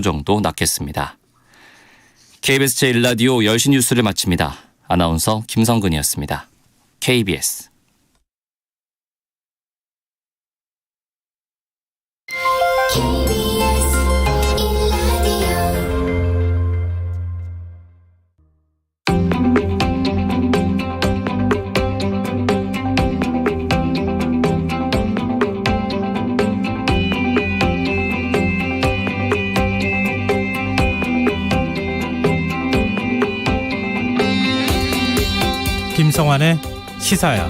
정도 낮겠습니다. KBS 제1라디오 10시 뉴스를 마칩니다. 아나운서 김성근이었습니다. KBS 김성환의 시사야.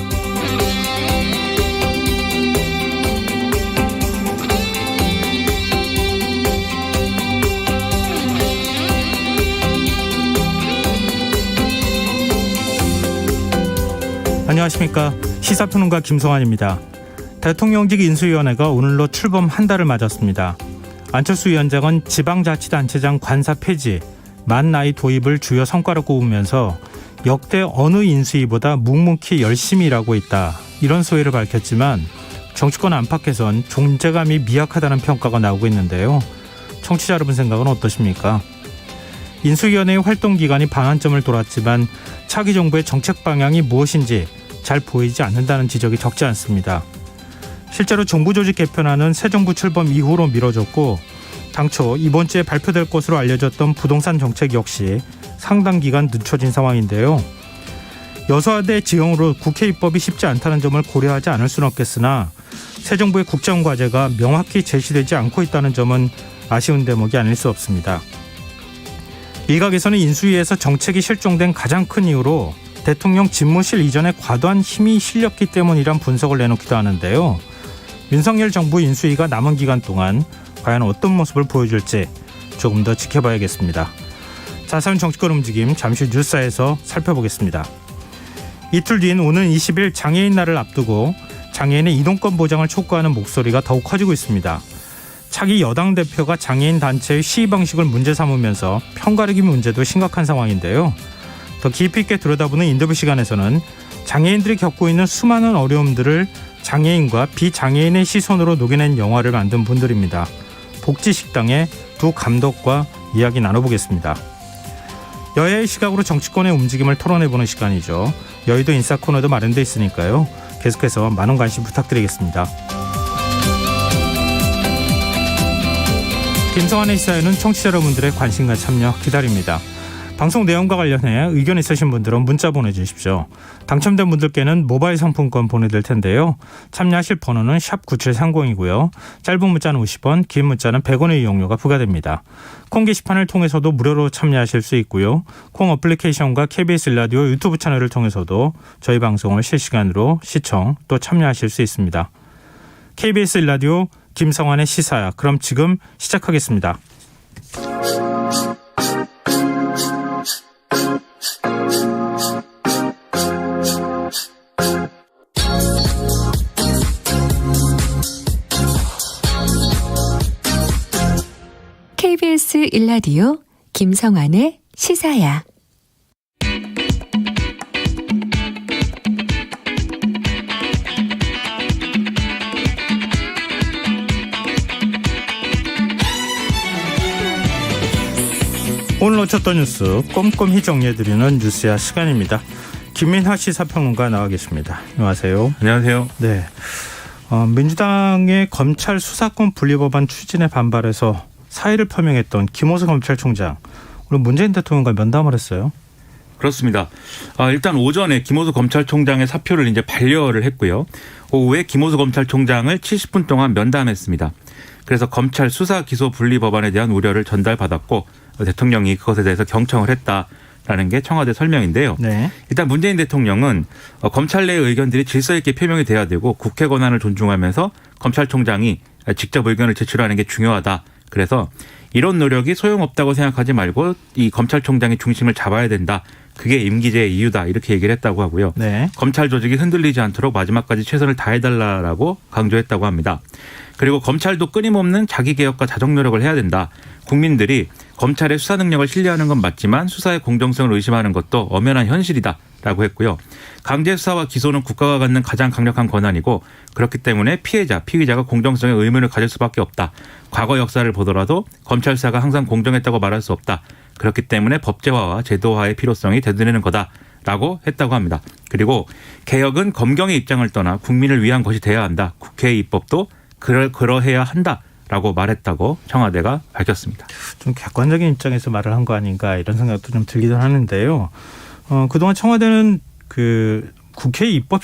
안녕하십니까. 시사평론가 김성환입니다. 대통령직 인수위원회가 오늘로 출범 한 달을 맞았습니다. 안철수 위원장은 지방자치단체장 관사 폐지, 만 나이 도입을 주요 성과로 꼽으면서 역대 어느 인수위보다 묵묵히 열심히 일하고 있다, 이런 소회를 밝혔지만 정치권 안팎에선 존재감이 미약하다는 평가가 나오고 있는데요. 청취자 여러분 생각은 어떠십니까? 인수위원회의 활동 기간이 반환점을 돌았지만 차기 정부의 정책 방향이 무엇인지 잘 보이지 않는다는 지적이 적지 않습니다. 실제로 정부 조직 개편안은 새 정부 출범 이후로 미뤄졌고, 당초 이번 주에 발표될 것으로 알려졌던 부동산 정책 역시 상당 기간 늦춰진 상황인데요. 여소야대 지형으로 국회 입법이 쉽지 않다는 점을 고려하지 않을 수는 없겠으나 새 정부의 국정 과제가 명확히 제시되지 않고 있다는 점은 아쉬운 대목이 아닐 수 없습니다. 일각에서는 인수위에서 정책이 실종된 가장 큰 이유로 대통령 집무실 이전에 과도한 힘이 실렸기 때문이란 분석을 내놓기도 하는데요. 윤석열 정부 인수위가 남은 기간 동안 과연 어떤 모습을 보여줄지 조금 더 지켜봐야겠습니다. 자세한 정치권 움직임 잠시 후 뉴스에서 살펴보겠습니다. 이틀 뒤인 오는 20일 장애인 날을 앞두고 장애인의 이동권 보장을 촉구하는 목소리가 더욱 커지고 있습니다. 차기 여당 대표가 장애인 단체의 시위 방식을 문제 삼으면서 편가르기 문제도 심각한 상황인데요. 더 깊이 있게 들여다보는 인터뷰 시간에서는 장애인들이 겪고 있는 수많은 어려움들을 장애인과 비장애인의 시선으로 녹여낸 영화를 만든 분들입니다. 복지식당의 두 감독과 이야기 나눠보겠습니다. 여야의 시각으로 정치권의 움직임을 토론해보는 시간이죠. 여의도 인싸 코너도 마련되어 있으니까요. 계속해서 많은 관심 부탁드리겠습니다. 김성환의 시사에는 청취자 여러분들의 관심과 참여 기다립니다. 방송 내용과 관련해 의견 있으신 분들은 문자 보내주십시오. 당첨된 분들께는 모바일 상품권 보내드릴 텐데요. 참여하실 번호는 샵 9730이고요. 짧은 문자는 50원, 긴 문자는 100원의 이용료가 부과됩니다. 콩 게시판을 통해서도 무료로 참여하실 수 있고요. 콩 어플리케이션과 KBS 라디오 유튜브 채널을 통해서도 저희 방송을 실시간으로 시청 또 참여하실 수 있습니다. KBS 라디오 김성환의 시사야. 그럼 지금 시작하겠습니다. KBS 1라디오 김성환의 시사야. 오늘 놓쳤던 뉴스 꼼꼼히 정리해드리는 뉴스야 시간입니다. 김민하 시사평론가 나와 계십니다. 안녕하세요. 안녕하세요. 네, 민주당의 검찰 수사권 분리법안 추진에 반발해서 사의를 표명했던 김호수 검찰총장, 오늘 문재인 대통령과 면담을 했어요. 그렇습니다. 일단 오전에 김호수 검찰총장의 사표를 이제 반려를 했고요. 오후에 김호수 검찰총장을 70분 동안 면담했습니다. 그래서 검찰 수사 기소 분리 법안에 대한 우려를 전달받았고 대통령이 그것에 대해서 경청을 했다라는 게 청와대 설명인데요. 네. 일단 문재인 대통령은 검찰 내의 의견들이 질서 있게 표명이 돼야 되고 국회 권한을 존중하면서 검찰총장이 직접 의견을 제출하는 게 중요하다. 그래서 이런 노력이 소용없다고 생각하지 말고 이 검찰총장의 중심을 잡아야 된다. 그게 임기제의 이유다. 이렇게 얘기를 했다고 하고요. 네. 검찰 조직이 흔들리지 않도록 마지막까지 최선을 다해달라고 강조했다고 합니다. 그리고 검찰도 끊임없는 자기개혁과 자정 노력을 해야 된다. 국민들이 검찰의 수사 능력을 신뢰하는 건 맞지만 수사의 공정성을 의심하는 것도 엄연한 현실이다. 라고 했고요. 강제 수사와 기소는 국가가 갖는 가장 강력한 권한이고 그렇기 때문에 피의자가 공정성에 의문을 가질 수밖에 없다. 과거 역사를 보더라도 검찰 수사가 항상 공정했다고 말할 수 없다. 그렇기 때문에 법제화와 제도화의 필요성이 대두되는 거다라고 했다고 합니다. 그리고 개혁은 검경의 입장을 떠나 국민을 위한 것이 돼야 한다. 국회의 입법도 그러해야 한다라고 말했다고 청와대가 밝혔습니다. 좀 객관적인 입장에서 말을 한 거 아닌가 이런 생각도 좀 들기도 하는데요. 그동안 청와대는 그 국회 입법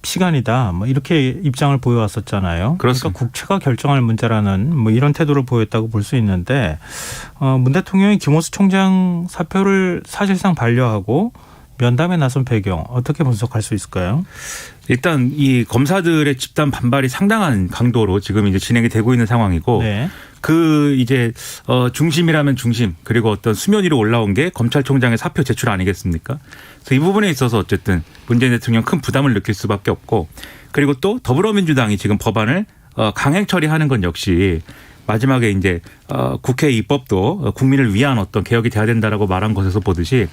시간이다. 뭐 이렇게 입장을 보여왔었잖아요. 그렇습니다. 그러니까 국회가 결정할 문제라는 뭐 이런 태도를 보였다고 볼 수 있는데 문 대통령이 김호수 총장 사표를 사실상 반려하고 면담에 나선 배경 어떻게 분석할 수 있을까요? 일단 이 검사들의 집단 반발이 상당한 강도로 지금 이제 진행이 되고 있는 상황이고 네. 그 이제 중심이라면 중심 그리고 어떤 수면 위로 올라온 게 검찰총장의 사표 제출 아니겠습니까? 그래서 이 부분에 있어서 어쨌든 문재인 대통령 큰 부담을 느낄 수밖에 없고 그리고 또 더불어민주당이 지금 법안을 강행 처리하는 건 역시 마지막에 이제 국회 입법도 국민을 위한 어떤 개혁이 돼야 된다라고 말한 것에서 보듯이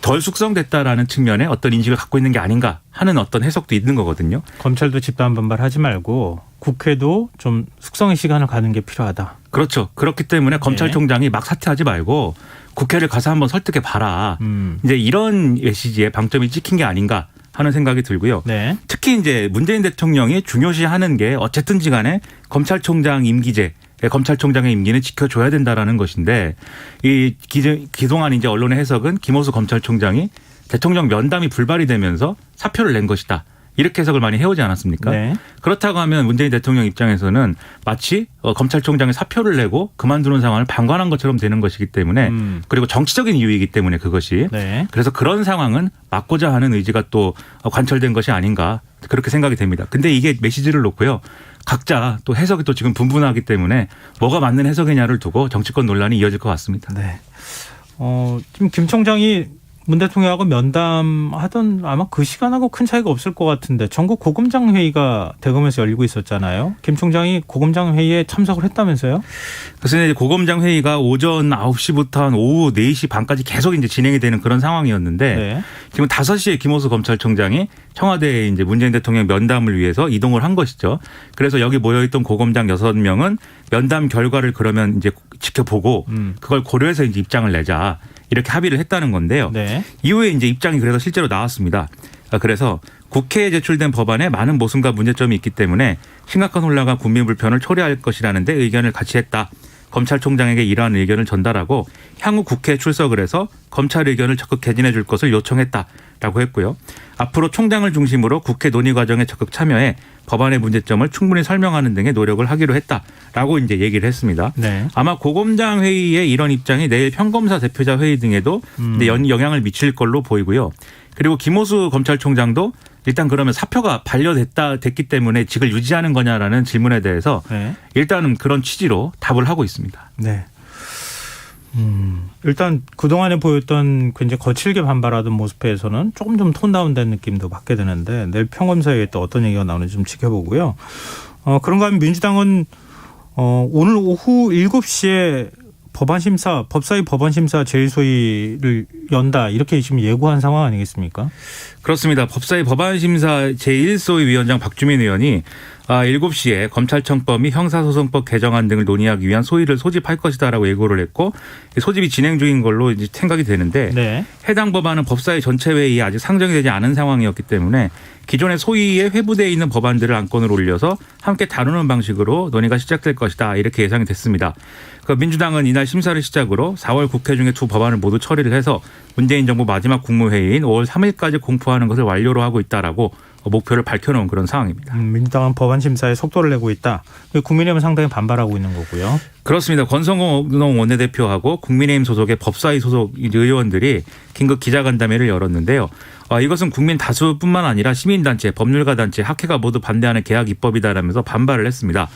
덜 숙성됐다라는 측면에 어떤 인식을 갖고 있는 게 아닌가 하는 어떤 해석도 있는 거거든요. 검찰도 집단 반발하지 말고 국회도 좀 숙성의 시간을 가는 게 필요하다. 그렇죠. 그렇기 때문에 검찰총장이 막 사퇴하지 말고 국회를 가서 한번 설득해 봐라. 이제 이런 메시지에 방점이 찍힌 게 아닌가 하는 생각이 들고요. 네. 특히 이제 문재인 대통령이 중요시하는 게 어쨌든지 간에 검찰총장 임기제 검찰총장의 임기는 지켜줘야 된다라는 것인데 이 그동안 이제 언론의 해석은 김호수 검찰총장이 대통령 면담이 불발이 되면서 사표를 낸 것이다. 이렇게 해석을 많이 해오지 않았습니까? 네. 그렇다고 하면 문재인 대통령 입장에서는 마치 검찰총장이 사표를 내고 그만두는 상황을 방관한 것처럼 되는 것이기 때문에 그리고 정치적인 이유이기 때문에 그것이 네. 그래서 그런 상황은 막고자 하는 의지가 또 관철된 것이 아닌가 그렇게 생각이 됩니다. 근데 이게 메시지를 놓고요. 각자 또 해석이 또 지금 분분하기 때문에 뭐가 맞는 해석이냐를 두고 정치권 논란이 이어질 것 같습니다. 네. 지금 김 총장이 문 대통령하고 면담하던 아마 그 시간하고 큰 차이가 없을 것 같은데 전국 고검장 회의가 대검에서 열리고 있었잖아요. 김 총장이 고검장 회의에 참석을 했다면서요? 그래서 이제 고검장 회의가 오전 9시부터 한 오후 4시 반까지 계속 이제 진행이 되는 그런 상황이었는데 네. 지금 5시에 김호수 검찰총장이 청와대에 이제 문재인 대통령 면담을 위해서 이동을 한 것이죠. 그래서 여기 모여있던 고검장 6명은 면담 결과를 그러면 이제 지켜보고 그걸 고려해서 이제 입장을 내자. 이렇게 합의를 했다는 건데요. 네. 이후에 이제 입장이 그래서 실제로 나왔습니다. 그래서 국회에 제출된 법안에 많은 모순과 문제점이 있기 때문에 심각한 혼란과 국민 불편을 초래할 것이라는 데 의견을 같이 했다. 검찰총장에게 이러한 의견을 전달하고 향후 국회에 출석을 해서 검찰 의견을 적극 개진해 줄 것을 요청했다라고 했고요. 앞으로 총장을 중심으로 국회 논의 과정에 적극 참여해 법안의 문제점을 충분히 설명하는 등의 노력을 하기로 했다라고 이제 얘기를 했습니다. 네. 아마 고검장 회의의 이런 입장이 내일 평검사 대표자 회의 등에도 이제 영향을 미칠 걸로 보이고요. 그리고 김호수 검찰총장도 일단 그러면 사표가 됐기 때문에 직을 유지하는 거냐라는 질문에 대해서 네. 일단은 그런 취지로 답을 하고 있습니다. 네. 일단 그동안에 보였던 굉장히 거칠게 반발하던 모습에서는 조금 좀 톤 다운된 느낌도 받게 되는데 내일 평검사회에 또 어떤 얘기가 나오는지 좀 지켜보고요. 그런가 하면 민주당은 오늘 오후 7시에 법사위 법안심사 제1소위를 연다 이렇게 지금 예고한 상황 아니겠습니까? 그렇습니다. 법사위 법안심사 제1소위 위원장 박주민 의원이 7시에 검찰청법 및 형사소송법 개정안 등을 논의하기 위한 소위를 소집할 것이다라고 예고를 했고 소집이 진행 중인 걸로 이제 생각이 되는데 네. 해당 법안은 법사위 전체 회의에 아직 상정이 되지 않은 상황이었기 때문에 기존의 소위에 회부되어 있는 법안들을 안건으로 올려서 함께 다루는 방식으로 논의가 시작될 것이다 이렇게 예상이 됐습니다. 민주당은 이날 심사를 시작으로 4월 국회 중에 두 법안을 모두 처리를 해서 문재인 정부 마지막 국무회의인 5월 3일까지 공포하는 것을 완료로 하고 있다라고 목표를 밝혀놓은 그런 상황입니다. 민주당은 법안 심사에 속도를 내고 있다. 국민의힘은 상당히 반발하고 있는 거고요. 그렇습니다. 권성동 원내대표하고 국민의힘 소속의 법사위 소속 의원들이 긴급 기자간담회를 열었는데요. 이것은 국민 다수뿐만 아니라 시민단체, 법률가단체, 학회가 모두 반대하는 개혁 입법이다라면서 반발을 했습니다.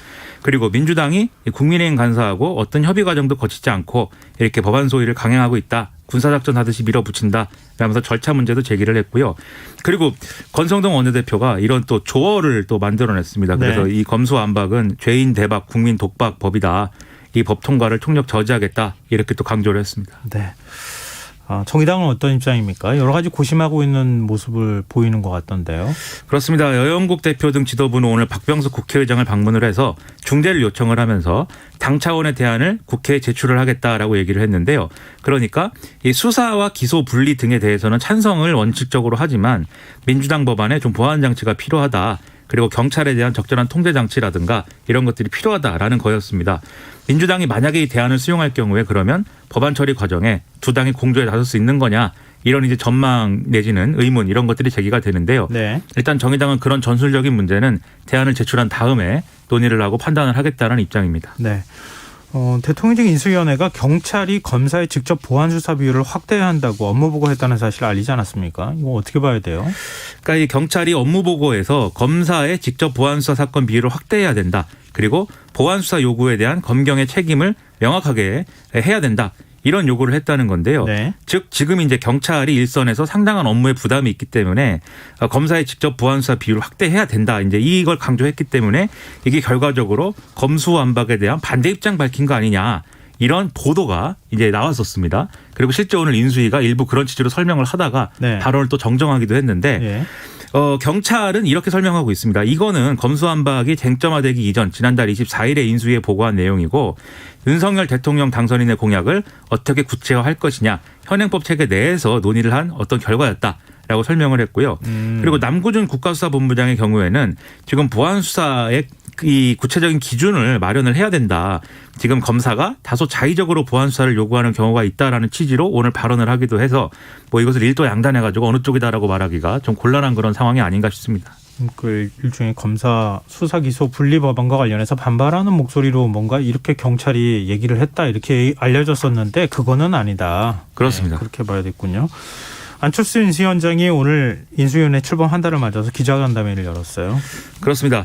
그리고 민주당이 국민의힘 간사하고 어떤 협의 과정도 거치지 않고 이렇게 법안 소위를 강행하고 있다. 군사작전 하듯이 밀어붙인다. 라면서 절차 문제도 제기를 했고요. 그리고 권성동 원내대표가 이런 또 조어를 또 만들어냈습니다. 그래서 네. 이 검수완박은 죄인 대박 국민 독박 법이다. 이 법 통과를 총력 저지하겠다. 이렇게 또 강조를 했습니다. 네. 정의당은 어떤 입장입니까? 여러 가지 고심하고 있는 모습을 보이는 것 같던데요. 그렇습니다. 여영국 대표 등 지도부는 오늘 박병석 국회의장을 방문을 해서 중재를 요청을 하면서 당 차원의 대안을 국회에 제출을 하겠다라고 얘기를 했는데요. 그러니까 이 수사와 기소 분리 등에 대해서는 찬성을 원칙적으로 하지만 민주당 법안에 좀 보완 장치가 필요하다. 그리고 경찰에 대한 적절한 통제 장치라든가 이런 것들이 필요하다라는 거였습니다. 민주당이 만약에 이 대안을 수용할 경우에 그러면 법안 처리 과정에 두 당이 공조에 나설 수 있는 거냐 이런 이제 전망 내지는 의문 이런 것들이 제기가 되는데요. 네. 일단 정의당은 그런 전술적인 문제는 대안을 제출한 다음에 논의를 하고 판단을 하겠다는 입장입니다. 네. 대통령직 인수위원회가 경찰이 검사의 직접 보안 수사 비율을 확대해야 한다고 업무 보고했다는 사실을 알리지 않았습니까? 이거 어떻게 봐야 돼요? 그러니까 이 경찰이 업무 보고에서 검사의 직접 보안 수사 사건 비율을 확대해야 된다. 그리고 보안 수사 요구에 대한 검경의 책임을 명확하게 해야 된다. 이런 요구를 했다는 건데요. 네. 즉 지금 이제 경찰이 일선에서 상당한 업무에 부담이 있기 때문에 검사의 직접 보안 수사 비율을 확대해야 된다. 이제 이걸 강조했기 때문에 이게 결과적으로 검수완박에 대한 반대 입장 밝힌 거 아니냐. 이런 보도가 이제 나왔었습니다. 그리고 실제 오늘 인수위가 일부 그런 취지로 설명을 하다가 네. 발언을 또 정정하기도 했는데 예. 경찰은 이렇게 설명하고 있습니다. 이거는 검수완박이 쟁점화되기 이전 지난달 24일에 인수위에 보고한 내용이고 윤석열 대통령 당선인의 공약을 어떻게 구체화할 것이냐 현행법 체계 내에서 논의를 한 어떤 결과였다라고 설명을 했고요. 그리고 남구준 국가수사본부장의 경우에는 지금 보안수사의 이 구체적인 기준을 마련을 해야 된다. 지금 검사가 다소 자의적으로 보안 수사를 요구하는 경우가 있다라는 취지로 오늘 발언을 하기도 해서 뭐 이것을 일도 양단해가지고 어느 쪽이다라고 말하기가 좀 곤란한 그런 상황이 아닌가 싶습니다. 그 일종의 검사 수사 기소 분리 법안과 관련해서 반발하는 목소리로 뭔가 이렇게 경찰이 얘기를 했다 이렇게 알려졌었는데 그거는 아니다. 그렇습니다. 네, 그렇게 봐야겠군요. 안철수 인수위원장이 오늘 인수위원회 출범 한 달을 맞아서 기자간담회를 열었어요. 그렇습니다.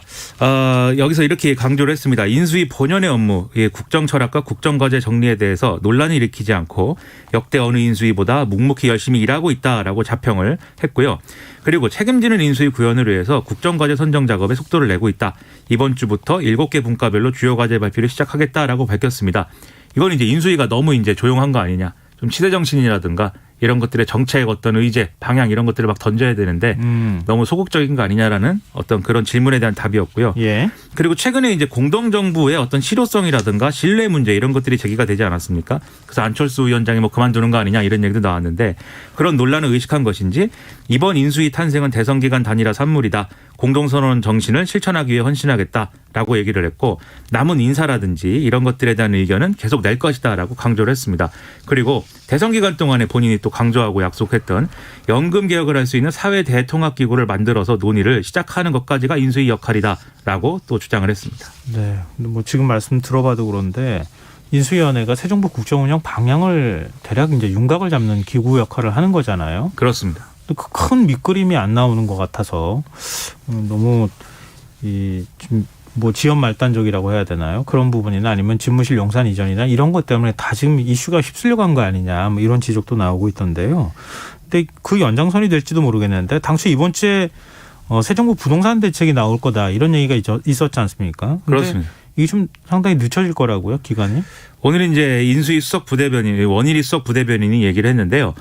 여기서 이렇게 강조를 했습니다. 인수위 본연의 업무, 국정 철학과 국정 과제 정리에 대해서 논란을 일으키지 않고 역대 어느 인수위보다 묵묵히 열심히 일하고 있다라고 자평을 했고요. 그리고 책임지는 인수위 구현을 위해서 국정 과제 선정 작업에 속도를 내고 있다. 이번 주부터 7개 분과별로 주요 과제 발표를 시작하겠다라고 밝혔습니다. 이건 이제 인수위가 너무 이제 조용한 거 아니냐. 좀 시대 정신이라든가 이런 것들의 정책 어떤 의제, 방향 이런 것들을 막 던져야 되는데 너무 소극적인 거 아니냐라는 어떤 그런 질문에 대한 답이었고요. 예. 그리고 최근에 이제 공동정부의 어떤 실효성이라든가 신뢰 문제 이런 것들이 제기가 되지 않았습니까? 그래서 안철수 위원장이 뭐 그만두는 거 아니냐 이런 얘기도 나왔는데 그런 논란을 의식한 것인지 이번 인수위 탄생은 대선기간 단일화 산물이다. 공동선언 정신을 실천하기 위해 헌신하겠다라고 얘기를 했고 남은 인사라든지 이런 것들에 대한 의견은 계속 낼 것이다라고 강조를 했습니다. 그리고 대선 기간 동안에 본인이 또 강조하고 약속했던 연금 개혁을 할 수 있는 사회 대통합기구를 만들어서 논의를 시작하는 것까지가 인수위 역할이다라고 또 주장을 했습니다. 네. 뭐 지금 말씀 들어봐도 그런데 인수위원회가 새 정부 국정운영 방향을 대략 이제 윤곽을 잡는 기구 역할을 하는 거잖아요. 그렇습니다. 그 큰 밑그림이 안 나오는 것 같아서 너무 좀 뭐 지연 말단적이라고 해야 되나요? 그런 부분이나 아니면 집무실 용산 이전이나 이런 것 때문에 다 지금 이슈가 휩쓸려 간 거 아니냐 뭐 이런 지적도 나오고 있던데요. 근데 그 연장선이 될지도 모르겠는데 당초 이번 주에 새 정부 부동산 대책이 나올 거다 이런 얘기가 있었지 않습니까? 그렇습니다. 이게 좀 상당히 늦춰질 거라고요, 기간이? 오늘 이제 인수위 수석 부대변인, 원일이 수석 부대변인이 얘기를 했는데요.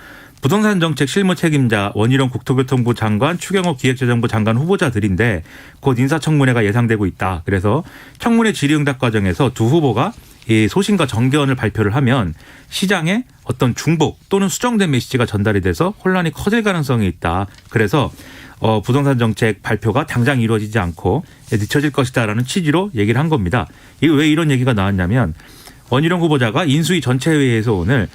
부동산 정책 실무 책임자 원희룡 국토교통부 장관, 추경호 기획재정부 장관 후보자들인데 곧 인사청문회가 예상되고 있다. 그래서 청문회 질의응답 과정에서 두 후보가 이 소신과 정견을 발표를 하면 시장에 어떤 중복 또는 수정된 메시지가 전달이 돼서 혼란이 커질 가능성이 있다. 그래서 부동산 정책 발표가 당장 이루어지지 않고 늦춰질 것이다라는 취지로 얘기를 한 겁니다. 이게 왜 이런 얘기가 나왔냐면 원희룡 후보자가 인수위 전체 회의에서 오늘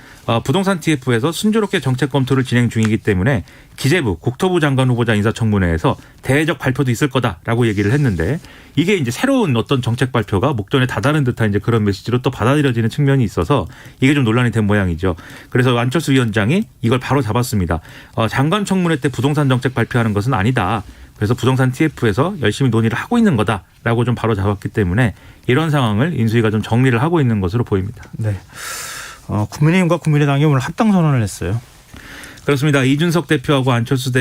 부동산 TF에서 순조롭게 정책 검토를 진행 중이기 때문에 기재부, 국토부 장관 후보자 인사청문회에서 대외적 발표도 있을 거다라고 얘기를 했는데 이게 이제 새로운 어떤 정책 발표가 목전에 다다른 듯한 이제 그런 메시지로 또 받아들여지는 측면이 있어서 이게 좀 논란이 된 모양이죠. 그래서 안철수 위원장이 이걸 바로 잡았습니다. 장관 청문회 때 부동산 정책 발표하는 것은 아니다. 그래서 부동산 TF에서 열심히 논의를 하고 있는 거다라고 좀 바로 잡았기 때문에 이런 상황을 인수위가 좀 정리를 하고 있는 것으로 보입니다. 네. 국민의힘과 국민의당이 오늘 합당 선언을 했어요. 그렇습니다. 이준석 대표하고 안철수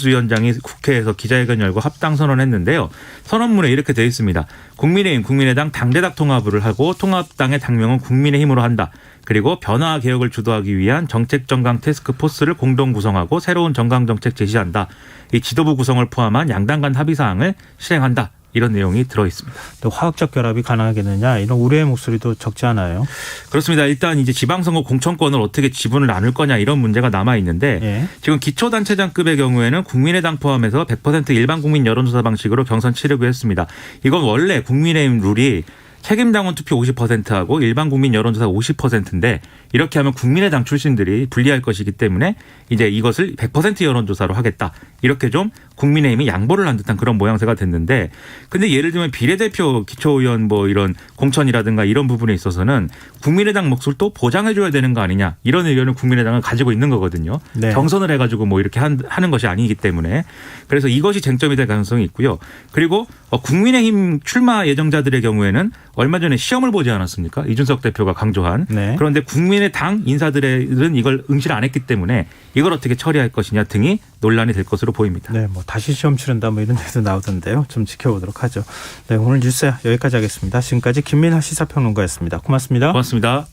위원장이 국회에서 기자회견 열고 합당 선언했는데요. 선언문에 이렇게 되어 있습니다. 국민의힘, 국민의당 당대당 통합을 하고 통합당의 당명은 국민의힘으로 한다. 그리고 변화 개혁을 주도하기 위한 정책 정강 태스크포스를 공동 구성하고 새로운 정강 정책 제시한다. 이 지도부 구성을 포함한 양당 간 합의 사항을 실행한다. 이런 내용이 들어 있습니다. 또 화학적 결합이 가능하겠느냐 이런 우려의 목소리도 적지 않아요. 그렇습니다. 일단 이제 지방선거 공천권을 어떻게 지분을 나눌 거냐 이런 문제가 남아 있는데 예. 지금 기초단체장급의 경우에는 국민의당 포함해서 100% 일반 국민 여론조사 방식으로 경선 치르기로 했습니다. 이건 원래 국민의힘 룰이 책임당원 투표 50%하고 일반 국민 여론조사 50%인데 이렇게 하면 국민의당 출신들이 불리할 것이기 때문에 이제 이것을 100% 여론조사로 하겠다. 이렇게 좀 국민의힘이 양보를 한 듯한 그런 모양새가 됐는데 근데 예를 들면 비례대표 기초의원 뭐 이런 공천이라든가 이런 부분에 있어서는 국민의당 몫을 또 보장해 줘야 되는 거 아니냐 이런 의견을 국민의당은 가지고 있는 거거든요. 네. 경선을 해가지고 뭐 이렇게 하는 것이 아니기 때문에 그래서 이것이 쟁점이 될 가능성이 있고요. 그리고 국민의힘 출마 예정자들의 경우에는 얼마 전에 시험을 보지 않았습니까? 이준석 대표가 강조한. 네. 그런데 국민의당 인사들은 이걸 응시를 안 했기 때문에 이걸 어떻게 처리할 것이냐 등이 논란이 될 것으로 보입니다. 네, 뭐 다시 시험 치른다 뭐 이런 데도 나오던데요. 좀 지켜보도록 하죠. 네, 오늘 뉴스 여기까지 하겠습니다. 지금까지 김민하 시사평론가였습니다. 고맙습니다. 고맙습니다.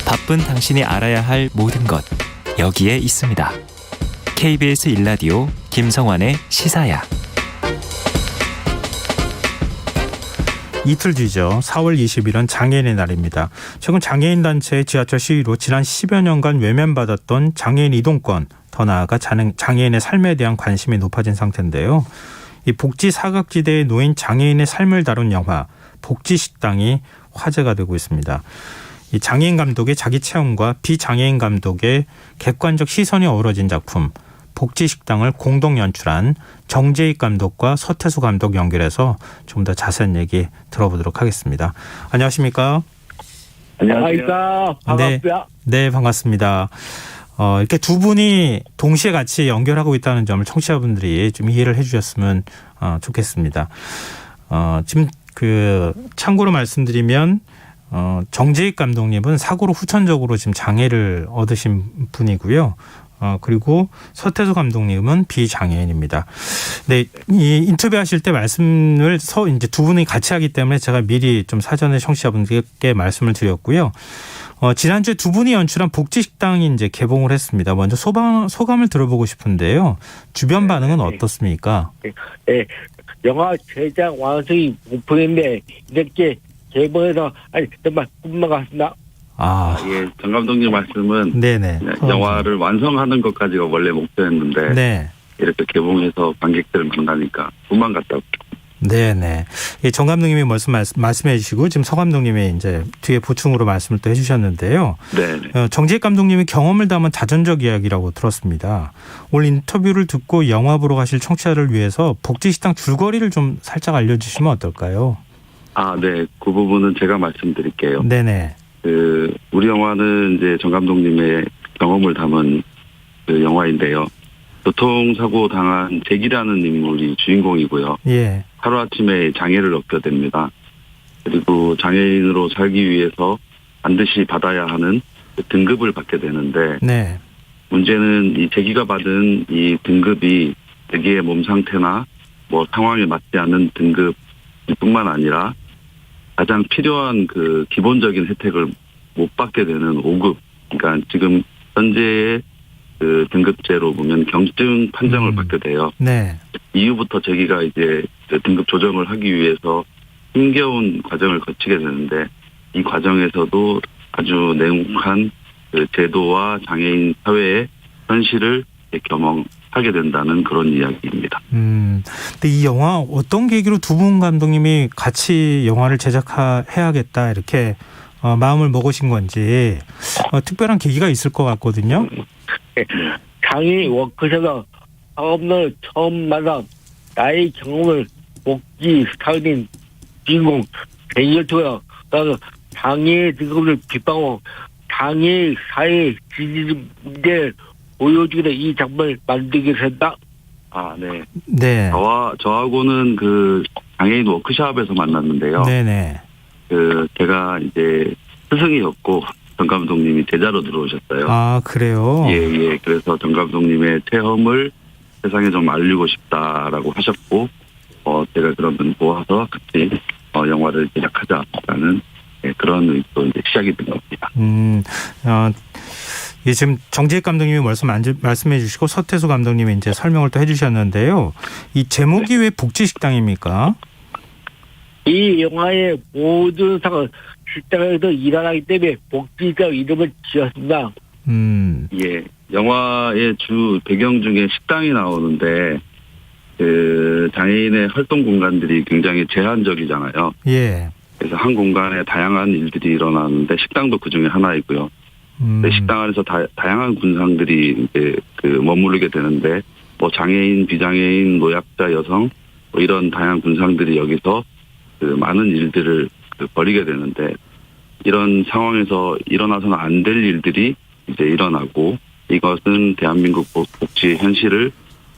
바쁜 당신이 알아야 할 모든 것 여기에 있습니다. KBS 1라디오 김성환의 시사야. 이틀 뒤죠. 4월 20일은 장애인의 날입니다. 최근 장애인 단체의 지하철 시위로 지난 10여 년간 외면받았던 장애인 이동권, 더 나아가 장애인의 삶에 대한 관심이 높아진 상태인데요. 이 복지 사각지대에 놓인 장애인의 삶을 다룬 영화 복지식당이 화제가 되고 있습니다. 이 장애인 감독의 자기 체험과 비장애인 감독의 객관적 시선이 어우러진 작품 복지식당을 공동 연출한 정재익 감독과 서태수 감독 연결해서 좀 더 자세한 얘기 들어보도록 하겠습니다. 안녕하십니까? 안녕하십니까. 반갑습니다. 네, 반갑습니다. 이렇게 두 분이 동시에 같이 연결하고 있다는 점을 청취자분들이 좀 이해를 해 주셨으면 좋겠습니다. 지금 참고로 말씀드리면 정재익 감독님은 사고로 후천적으로 지금 장애를 얻으신 분이고요. 그리고 서태수 감독님은 비장애인입니다. 네, 이 인터뷰하실 때 말씀을 이제 두 분이 같이 하기 때문에 제가 미리 좀 사전에 청취자분들께 말씀을 드렸고요. 지난주에 두 분이 연출한 복지식당이 이제 개봉을 했습니다. 먼저 소감을 들어보고 싶은데요. 주변 반응은 어떻습니까? 네, 영화 제작 완성이 목표인데 이렇게 개봉해서 정말 꿈만 같습니다. 예, 정 감독님 말씀은 네네. 영화를 완성하는 것까지가 원래 목표였는데 네. 이렇게 개봉해서 관객들을 만나니까 꿈만 같다고. 네네. 정 감독님이 말씀해 주시고 지금 서 감독님이 이제 뒤에 보충으로 말씀을 또 해주셨는데요. 네. 정재익 감독님이 경험을 담은 자전적 이야기라고 들었습니다. 오늘 인터뷰를 듣고 영화 보러 가실 청취자를 위해서 복지식당 줄거리를 좀 살짝 알려주시면 어떨까요? 네. 그 부분은 제가 말씀드릴게요. 네네. 우리 영화는 이제 정 감독님의 경험을 담은 영화인데요. 교통사고 당한 잭이라는 인물이 주인공이고요. 예. 하루아침에 장애를 얻게 됩니다. 그리고 장애인으로 살기 위해서 반드시 받아야 하는 등급을 받게 되는데 네. 문제는 이 잭이가 받은 이 등급이 자기의 몸 상태나 뭐 상황에 맞지 않는 등급뿐만 아니라 가장 필요한 그 기본적인 혜택을 못 받게 되는 5급. 그러니까 지금 현재의 그 등급제로 보면 경증 판정을 받게 돼요. 네. 이후부터 저기가 이제 등급 조정을 하기 위해서 힘겨운 과정을 거치게 되는데 이 과정에서도 아주 냉혹한 그 제도와 장애인 사회의 현실을 겸응하게 된다는 그런 이야기입니다. 근데 이 영화 어떤 계기로 두 분 감독님이 같이 영화를 제작해야겠다 이렇게 마음을 먹으신 건지 특별한 계기가 있을 것 같거든요. 장애인 워크숍에서 사업을 처음 만나 나의 경험을 복지 스타일인 주인공 베이어트가 나서 장애 등급을 비판하고 장애 사회 지지 문제를 보여주기로 이 작품을 만들게 된다. 네. 네. 저하고는 그 장애인 워크숍에서 만났는데요. 네네. 제가 이제 스승이었고 정 감독님이 제자로 들어오셨어요. 아, 그래요? 예. 그래서 정 감독님의 체험을 세상에 좀 알리고 싶다라고 하셨고, 제가 그러면 모아서 같이 영화를 제작하자라는 그런 의도 이제 시작이 된 겁니다. 예, 지금 정재익 감독님이 말씀해 주시고 서태수 감독님이 이제 설명을 또 해주셨는데요. 이 제목이 왜 복지식당입니까? 이 영화의 모든 식당에서 일하기 때문에 복지식당 이름을 지었습니다. 예, 영화의 주 배경 중에 식당이 나오는데 그 장애인의 활동 공간들이 굉장히 제한적이잖아요. 예. 그래서 한 공간에 다양한 일들이 일어나는데 식당도 그 중에 하나이고요. 식당 안에서 다양한 군상들이 이제 머무르게 되는데 뭐 장애인, 비장애인, 노약자, 여성 뭐 이런 다양한 군상들이 여기서 많은 일들을 벌이게 되는데 이런 상황에서 일어나서는 안 될 일들이 이제 일어나고 이것은 대한민국 복지 현실을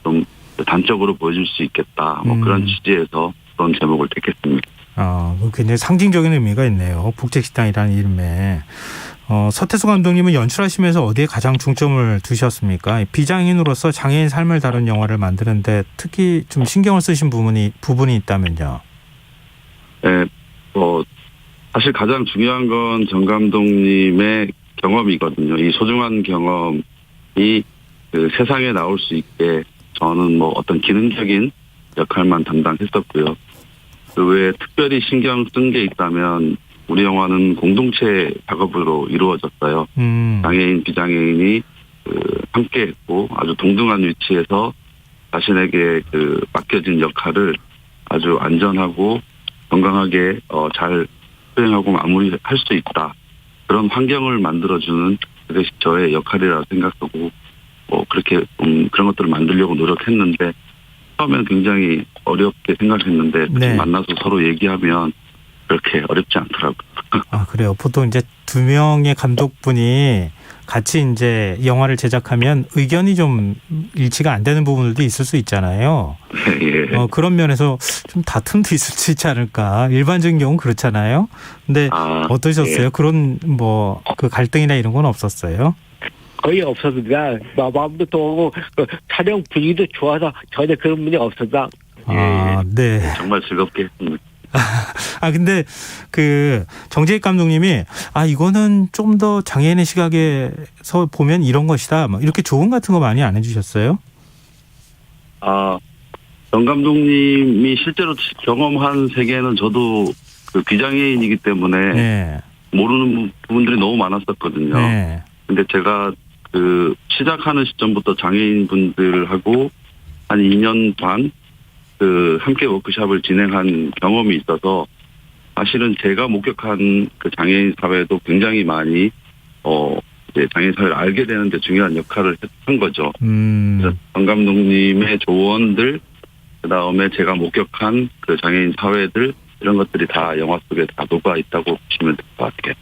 좀 단적으로 보여줄 수 있겠다. 뭐 그런 취지에서 그런 제목을 택했습니다. 굉장히 상징적인 의미가 있네요. 복지식당이라는 이름에. 서태수 감독님은 연출하시면서 어디에 가장 중점을 두셨습니까? 비장애인으로서 장애인 삶을 다룬 영화를 만드는데 특히 좀 신경을 쓰신 부분이 있다면요. 네, 사실 가장 중요한 건 정 감독님의 경험이거든요. 이 소중한 경험이 세상에 나올 수 있게 저는 뭐 어떤 기능적인 역할만 담당했었고요. 그 외에 특별히 신경 쓴 게 있다면 우리 영화는 공동체 작업으로 이루어졌어요. 장애인, 비장애인이 함께했고 아주 동등한 위치에서 자신에게 맡겨진 역할을 아주 안전하고 건강하게 잘 수행하고 마무리할 수 있다. 그런 환경을 만들어주는 그것이 저의 역할이라 생각하고 그렇게 그런 것들을 만들려고 노력했는데 처음에는 굉장히 어렵게 생각했는데 네. 만나서 서로 얘기하면 그렇게 어렵지 않더라고요. 그래요. 보통 이제 두 명의 감독분이 같이 이제 영화를 제작하면 의견이 좀 일치가 안 되는 부분들도 있을 수 있잖아요. 예. 그런 면에서 좀 다툼도 있을 수 있지 않을까. 일반적인 경우는 그렇잖아요. 근데 어떠셨어요? 예. 그런 그 갈등이나 이런 건 없었어요? 거의 없었습니다. 마음도 좋고 촬영 분위기도 좋아서 전혀 그런 문제 없었다. 네. 정말 즐겁게 했습니다. 근데 정재익 감독님이 이거는 좀 더 장애인의 시각에서 보면 이런 것이다. 막 이렇게 조언 같은 거 많이 안 해주셨어요? 정 감독님이 실제로 경험한 세계는 저도 비장애인이기 때문에 네. 모르는 부분들이 너무 많았었거든요. 네. 근데 제가 시작하는 시점부터 장애인 분들하고 한 2년 반 함께 워크숍을 진행한 경험이 있어서 사실은 제가 목격한 장애인 사회도 굉장히 많이 이제 장애인 사회를 알게 되는데 중요한 역할을 한 거죠. 그래서 정 감독님의 조언들, 그 다음에 제가 목격한 장애인 사회들 이런 것들이 다 영화 속에 다 녹아 있다고 보시면 될 것 같아요.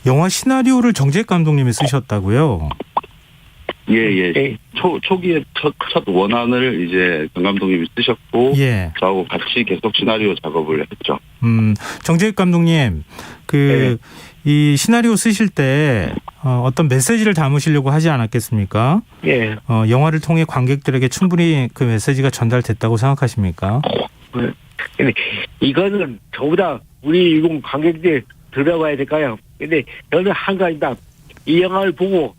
영화 시나리오를 정재익 감독님이 쓰셨다고요? 예. 초기에 첫 원안을 이제 정 감독님이 쓰셨고, 예. 저하고 같이 계속 시나리오 작업을 했죠. 정재익 감독님, 이 시나리오 쓰실 때 어떤 메시지를 담으시려고 하지 않았겠습니까? 예. 영화를 통해 관객들에게 충분히 그 메시지가 전달됐다고 생각하십니까? 근데 이거는 저보다 우리 일본 관객들이 들어가야 될까요? 근데 저는 한 가지다. 이 영화를 보고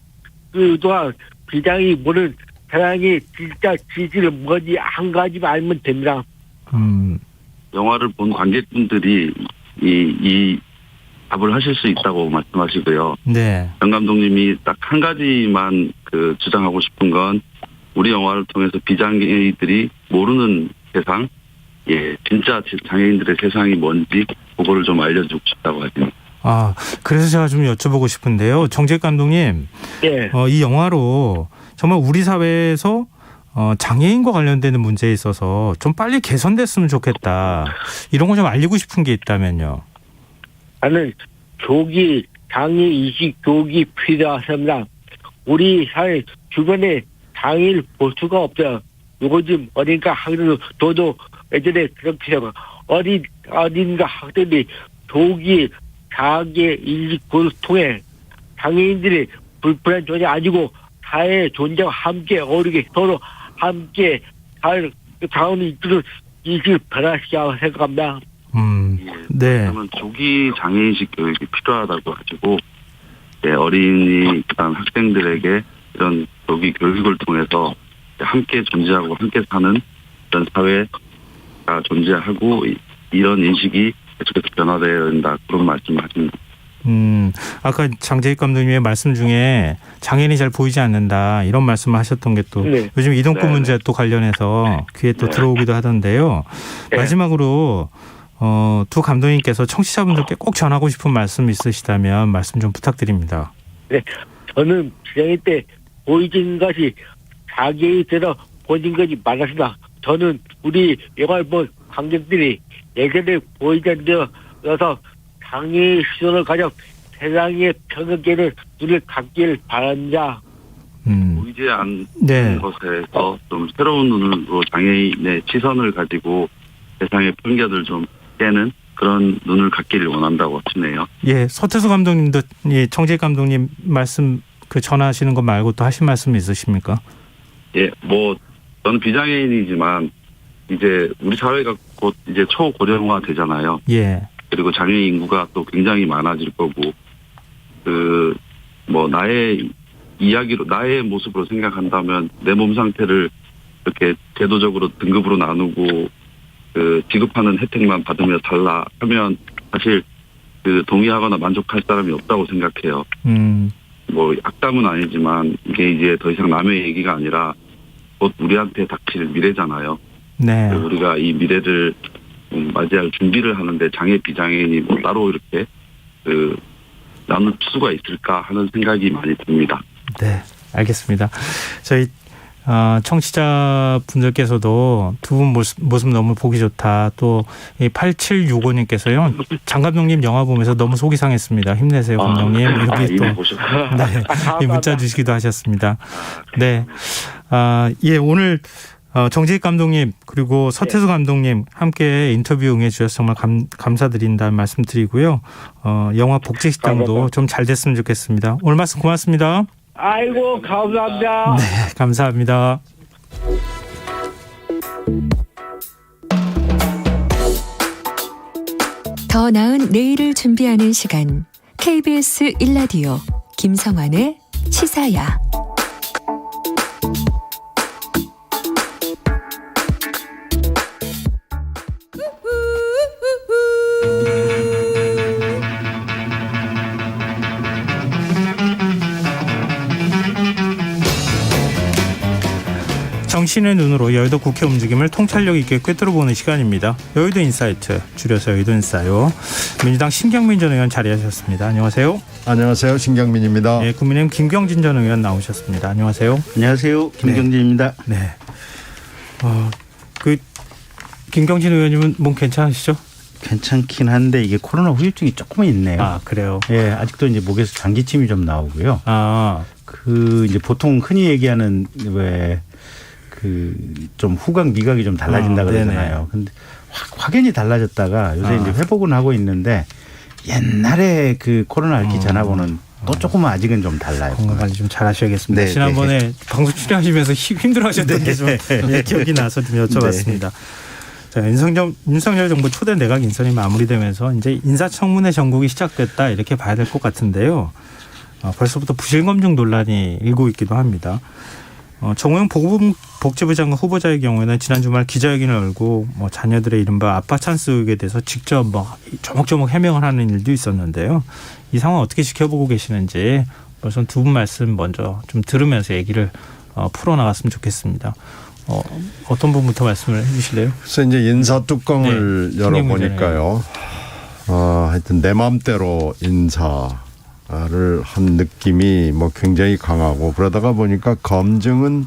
그동안 비장이 모르는 사랑의 진짜 지지를 뭔지 한 가지만 알면 됩니다. 영화를 본 관객분들이 이 답을 하실 수 있다고 말씀하시고요. 네. 정 감독님이 딱 한 가지만 주장하고 싶은 건 우리 영화를 통해서 비장애인들이 모르는 세상, 진짜 장애인들의 세상이 뭔지 그거를 좀 알려주고 싶다고 하십니다. 그래서 제가 좀 여쭤보고 싶은데요. 정재익 감독님, 예. 이 영화로 정말 우리 사회에서 장애인과 관련되는 문제에 있어서 좀 빨리 개선됐으면 좋겠다. 이런 거 좀 알리고 싶은 게 있다면요. 나는 장애인식 교육이 필요합니다. 우리 사회 주변에 장애인을 볼 수가 없어요. 요즘 어린이가 학생들 저도 예전에 그렇게 해요. 어린이가 학생들이 조기 자기 인식을 통해 장애인들이 불편한 존재 아니고 사회의 존재와 함께 어우르게 서로 함께 자원이 있도록 인식을 변화시켜야 생각합니다. 네. 그러면 조기 장애인식 교육이 필요하다고 가지고 어린이 그다음 학생들에게 이런 조기 교육을 통해서 함께 존재하고 함께 사는 이런 사회가 존재하고 이런 인식이 계속해서 변화되어야 된다 그런 말씀하십니다. 아까 장재익 감독님의 말씀 중에 장애인이 잘 보이지 않는다 이런 말씀을 하셨던 게 또 네. 요즘 이동권 네. 문제 또 관련해서 귀에 또 들어오기도 하던데요. 네. 마지막으로 두 감독님께서 청취자분들께 꼭 전하고 싶은 말씀 있으시다면 말씀 좀 부탁드립니다. 네, 저는 비장애 때 보이진 것이 자기의 대로 보이진 것이 많았습니다. 저는 우리 영화를 본 관객들이 예전에 보이지 않어서 장애의 시선을 가져 세상의 평등계를 눈을 감길 바랍니다. 보이지 않는 네. 것에서 좀 새로운 눈으로 장애인의 시선을 가지고 세상의 편견을 좀 깨는 그런 눈을 갖기를 원한다고 하시네요. 예, 서태수 감독님도 청재익 감독님 말씀 전하시는 것 말고 또 하신 말씀 있으십니까? 예, 저는 비장애인이지만 이제 우리 사회가 곧 이제 초고령화 되잖아요. 예. 그리고 장애 인구가 또 굉장히 많아질 거고, 나의 이야기로, 나의 모습으로 생각한다면 내 몸 상태를 이렇게 제도적으로 등급으로 나누고, 지급하는 혜택만 받으며 달라 하면 사실 동의하거나 만족할 사람이 없다고 생각해요. 악담은 아니지만 이게 이제 더 이상 남의 얘기가 아니라 곧 우리한테 닥칠 미래잖아요. 네. 우리가 이 미래를 맞이할 준비를 하는데 장애 비장애인이 따로 이렇게 나눌 수가 있을까 하는 생각이 많이 듭니다. 네, 알겠습니다. 저희 청취자분들께서도 두 분 모습 너무 보기 좋다. 또 8765님께서요. 장 감독님 영화 보면서 너무 속이 상했습니다. 힘내세요, 감독님. 이렇게 또 네, 문자 주시기도 하셨습니다. 네, 예, 오늘 정재익 감독님 그리고 서태수 감독님 함께 인터뷰 응해주셔서 정말 감사드린다는 말씀드리고요. 영화 복지식당도 좀 잘 됐으면 좋겠습니다. 오늘 말씀 고맙습니다. 아이고 감사합니다. 네, 감사합니다. 더 나은 내일을 준비하는 시간 KBS 1라디오 김성환의 시사야. 정신의 눈으로 여의도 국회 움직임을 통찰력 있게 꿰뚫어보는 시간입니다. 여의도 인사이트, 줄여서 여의도 인싸요. 민주당 신경민 전 의원 자리하셨습니다. 안녕하세요. 안녕하세요. 신경민입니다. 네, 국민의힘 김경진 전 의원 나오셨습니다. 안녕하세요. 안녕하세요. 김경진입니다. 네. 김경진 의원님은 몸 괜찮으시죠? 괜찮긴 한데 이게 코로나 후유증이 조금 있네요. 아, 그래요? 예, 아직도 이제 목에서 장기침이 좀 나오고요. 이제 보통 흔히 얘기하는 좀 후각 미각이 좀 달라진다 그러잖아요. 근데 확연히 달라졌다가 요새 이제 회복은 하고 있는데 옛날에 코로나 앓기 전하고는 또 조금 아직은 좀 달라요. 건강 관리 좀 잘하셔야겠습니다. 네, 지난번에 네. 방송 출연하시면서 힘들어하셨던 게 좀 기억이 나서 좀 여쭤봤습니다. 자, 윤석열 정부 초대 내각 인선이 마무리되면서 이제 인사청문회 전국이 시작됐다 이렇게 봐야 될 것 같은데요. 벌써부터 부실검증 논란이 일고 있기도 합니다. 정호영 보건복지부 장관 후보자의 경우에는 지난 주말 기자회견을 열고 자녀들의 이른바 아빠 찬스 의혹에 대해서 직접 조목조목 해명을 하는 일도 있었는데요. 이 상황 어떻게 지켜보고 계시는지 우선 두 분 말씀 먼저 좀 들으면서 얘기를 풀어나갔으면 좋겠습니다. 어떤 부분부터 말씀을 해주실래요? 그래서 이제 인사 뚜껑을 열어보니까요. 하여튼 내 맘대로 인사를 한 느낌이 굉장히 강하고 그러다가 보니까 검증은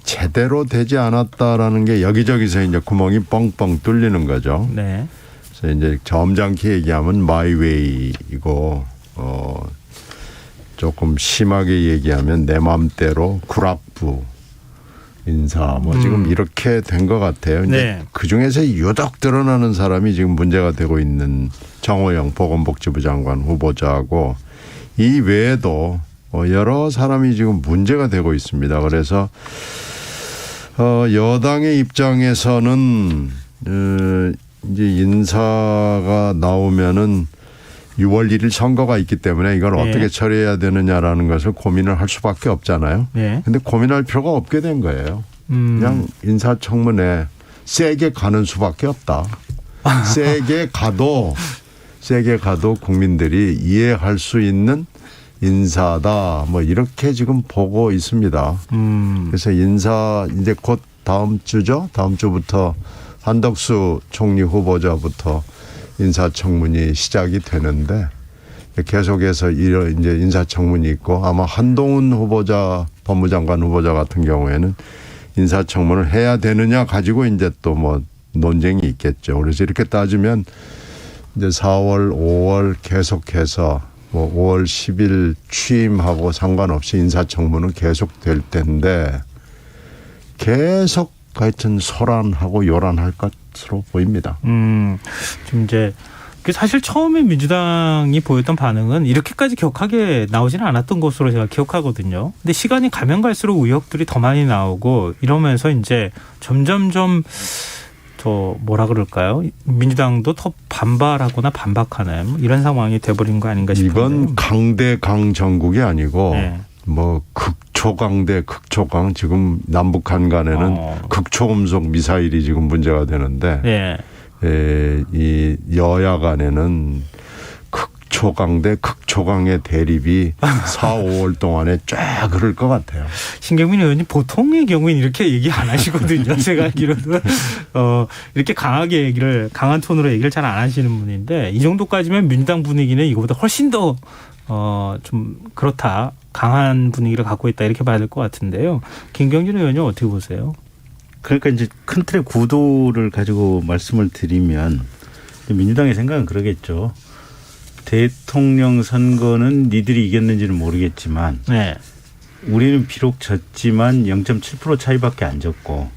제대로 되지 않았다라는 게 여기저기서 이제 구멍이 뻥뻥 뚫리는 거죠. 네. 그래서 이제 점잖게 얘기하면 마이웨이이고 조금 심하게 얘기하면 내 맘대로 구락부 인사 뭐 지금 이렇게 된 것 같아요. 네. 그 중에서 유독 드러나는 사람이 지금 문제가 되고 있는 정호영 보건복지부 장관 후보자하고 이 외에도 여러 사람이 지금 문제가 되고 있습니다. 그래서 여당의 입장에서는 이제 인사가 나오면은 6월 1일 선거가 있기 때문에 이걸 네. 어떻게 처리해야 되느냐라는 것을 고민을 할 수밖에 없잖아요. 네. 근데 고민할 필요가 없게 된 거예요. 그냥 인사청문회 세게 가는 수밖에 없다. 세게 가도 국민들이 이해할 수 있는 인사다. 뭐 이렇게 지금 보고 있습니다. 그래서 인사 이제 곧 다음 주죠. 다음 주부터 한덕수 총리 후보자부터 인사청문이 시작이 되는데 계속해서 이런 이제 인사청문이 있고 아마 한동훈 후보자 법무장관 후보자 같은 경우에는 인사청문을 해야 되느냐 가지고 이제 또 뭐 논쟁이 있겠죠. 그래서 이렇게 따지면 이제 4월, 5월 계속해서 뭐 5월 10일 취임하고 상관없이 인사청문은 계속 될 텐데 계속 하여튼 소란하고 요란할 것으로 보입니다. 지금 이제 사실 처음에 민주당이 보였던 반응은 이렇게까지 격하게 나오지는 않았던 것으로 제가 기억하거든요. 근데 시간이 가면 갈수록 의혹들이 더 많이 나오고 이러면서 이제 점점점 뭐라 그럴까요? 민주당도 더 반발하거나 반박하는 뭐 이런 상황이 돼버린 거 아닌가 싶은데. 이건 강대강 전국이 아니고 네. 뭐 극초강 대 극초강 지금 남북한 간에는 극초음속 미사일이 지금 문제가 되는데 네. 이 여야 간에는 극초강 대 극초강의 대립이 4, 5월 동안에 쫙 흐를 것 같아요. 신경민 의원님 보통의 경우에는 이렇게 얘기 안 하시거든요. 제가 알기로는 이렇게 강한 톤으로 얘기를 잘 안 하시는 분인데 이 정도까지면 민주당 분위기는 이거보다 훨씬 더 좀 그렇다. 강한 분위기를 갖고 있다 이렇게 봐야 될 것 같은데요. 김경진 의원님 어떻게 보세요? 그러니까 이제 큰 틀의 구도를 가지고 말씀을 드리면 민주당의 생각은 그러겠죠. 대통령 선거는 니들이 이겼는지는 모르겠지만 네. 우리는 비록 졌지만 0.7% 차이밖에 안 졌고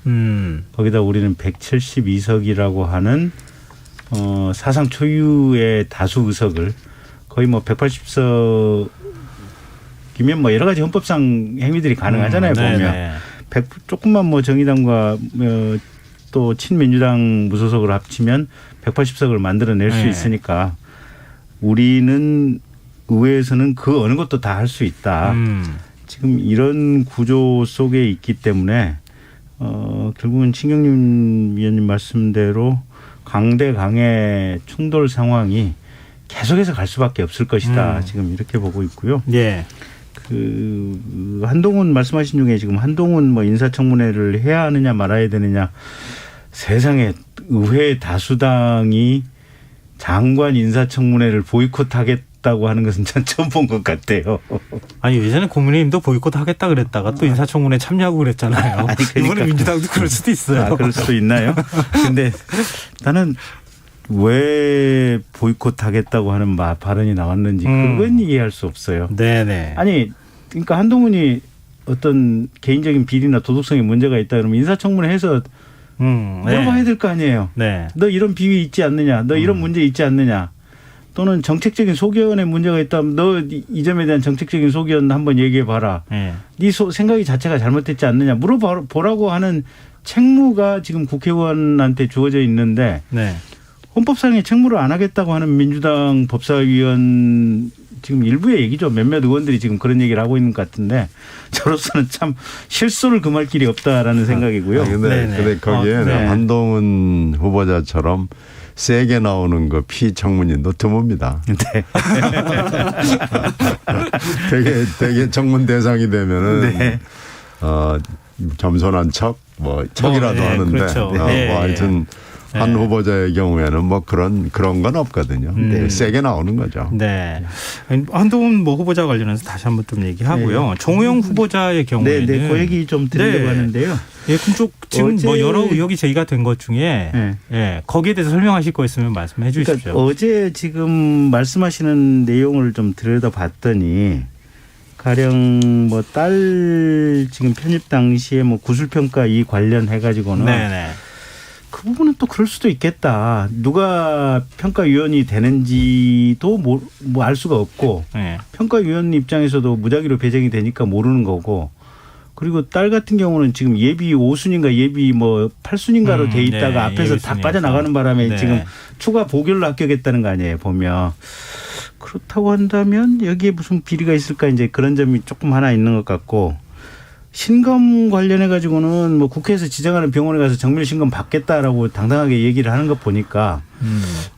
거기다 우리는 172석이라고 하는 사상 초유의 다수 의석을 거의 뭐 180석이면 뭐 여러 가지 헌법상 행위들이 가능하잖아요. 보면. 조금만 뭐 정의당과 또 친민주당 무소속을 합치면 180석을 만들어낼 수 있으니까 우리는 의회에서는 그 어느 것도 다 할 수 있다. 지금 이런 구조 속에 있기 때문에 결국은 신경림 위원님 말씀대로 강대강의 충돌 상황이 계속해서 갈 수밖에 없을 것이다. 지금 이렇게 보고 있고요. 예. 한동훈 말씀하신 중에 지금 한동훈 뭐 인사청문회를 해야 하느냐 말아야 되느냐 세상에 의회 다수당이 장관 인사청문회를 보이콧하겠다고 하는 것은 전 처음 본 것 같아요. 아니 예전에 국민의힘도 보이콧하겠다 그랬다가 또 인사청문회 참여하고 그랬잖아요. 아니, 그러니까. 이번에 민주당도 그럴 수도 있어요. 그럴 수도 있나요? 근데 나는 왜 보이콧하겠다고 하는 발언이 나왔는지 그건 이해할 수 없어요. 네네. 아니 그러니까 한동훈이 어떤 개인적인 비리나 도덕성에 문제가 있다 그러면 인사청문회 해서 물어봐야 될 거 아니에요. 네. 너 이런 비위 있지 않느냐? 너 이런 문제 있지 않느냐? 또는 정책적인 소견에 문제가 있다면 너 이 점에 대한 정책적인 소견 한번 얘기해 봐라. 네 생각이 자체가 잘못됐지 않느냐? 물어보라고 하는 책무가 지금 국회의원한테 주어져 있는데 네. 헌법상의 책무를 안 하겠다고 하는 민주당 법사위원 지금 일부의 얘기죠. 몇몇 의원들이 지금 그런 얘기를 하고 있는 것 같은데 저로서는 참 실소를 금할 길이 없다라는 생각이고요. 근데 거기에 한동훈 후보자처럼 세게 나오는 거 피청문인도 드뭅니다. 네. 되게 청문 대상이 되면은 겸손한 척 뭐 척이라도 하는데 그렇죠. 뭐 하여튼 한 후보자의 경우에는 뭐 그런 건 없거든요. 세게 나오는 거죠. 네. 한동훈 후보자 관련해서 다시 한번 좀 얘기하고요. 정호영 후보자의 경우에는 그 얘기 좀 드리려고 하는데요. 예, 그쪽 지금 뭐 여러 의혹이 제기가 된 것 중에 거기에 대해서 설명하실 거 있으면 말씀해 주십시오. 그러니까 어제 지금 말씀하시는 내용을 좀 들여다봤더니 가령 뭐 딸 지금 편입 당시에 뭐 구술평가 이 관련해 가지고는 네네. 그 부분은 또 그럴 수도 있겠다. 누가 평가위원이 되는지도 뭐 알 수가 없고 네. 평가위원 입장에서도 무작위로 배정이 되니까 모르는 거고 그리고 딸 같은 경우는 지금 예비 5순인가 예비 뭐 8순인가로 돼 있다가 네, 앞에서 다 예비순이어서. 빠져나가는 바람에 네. 지금 추가 보결로 합격했다는 거 아니에요 보면. 그렇다고 한다면 여기에 무슨 비리가 있을까 이제 그런 점이 조금 하나 있는 것 같고 신검 관련해 가지고는 뭐 국회에서 지정하는 병원에 가서 정밀 신검 받겠다라고 당당하게 얘기를 하는 거 보니까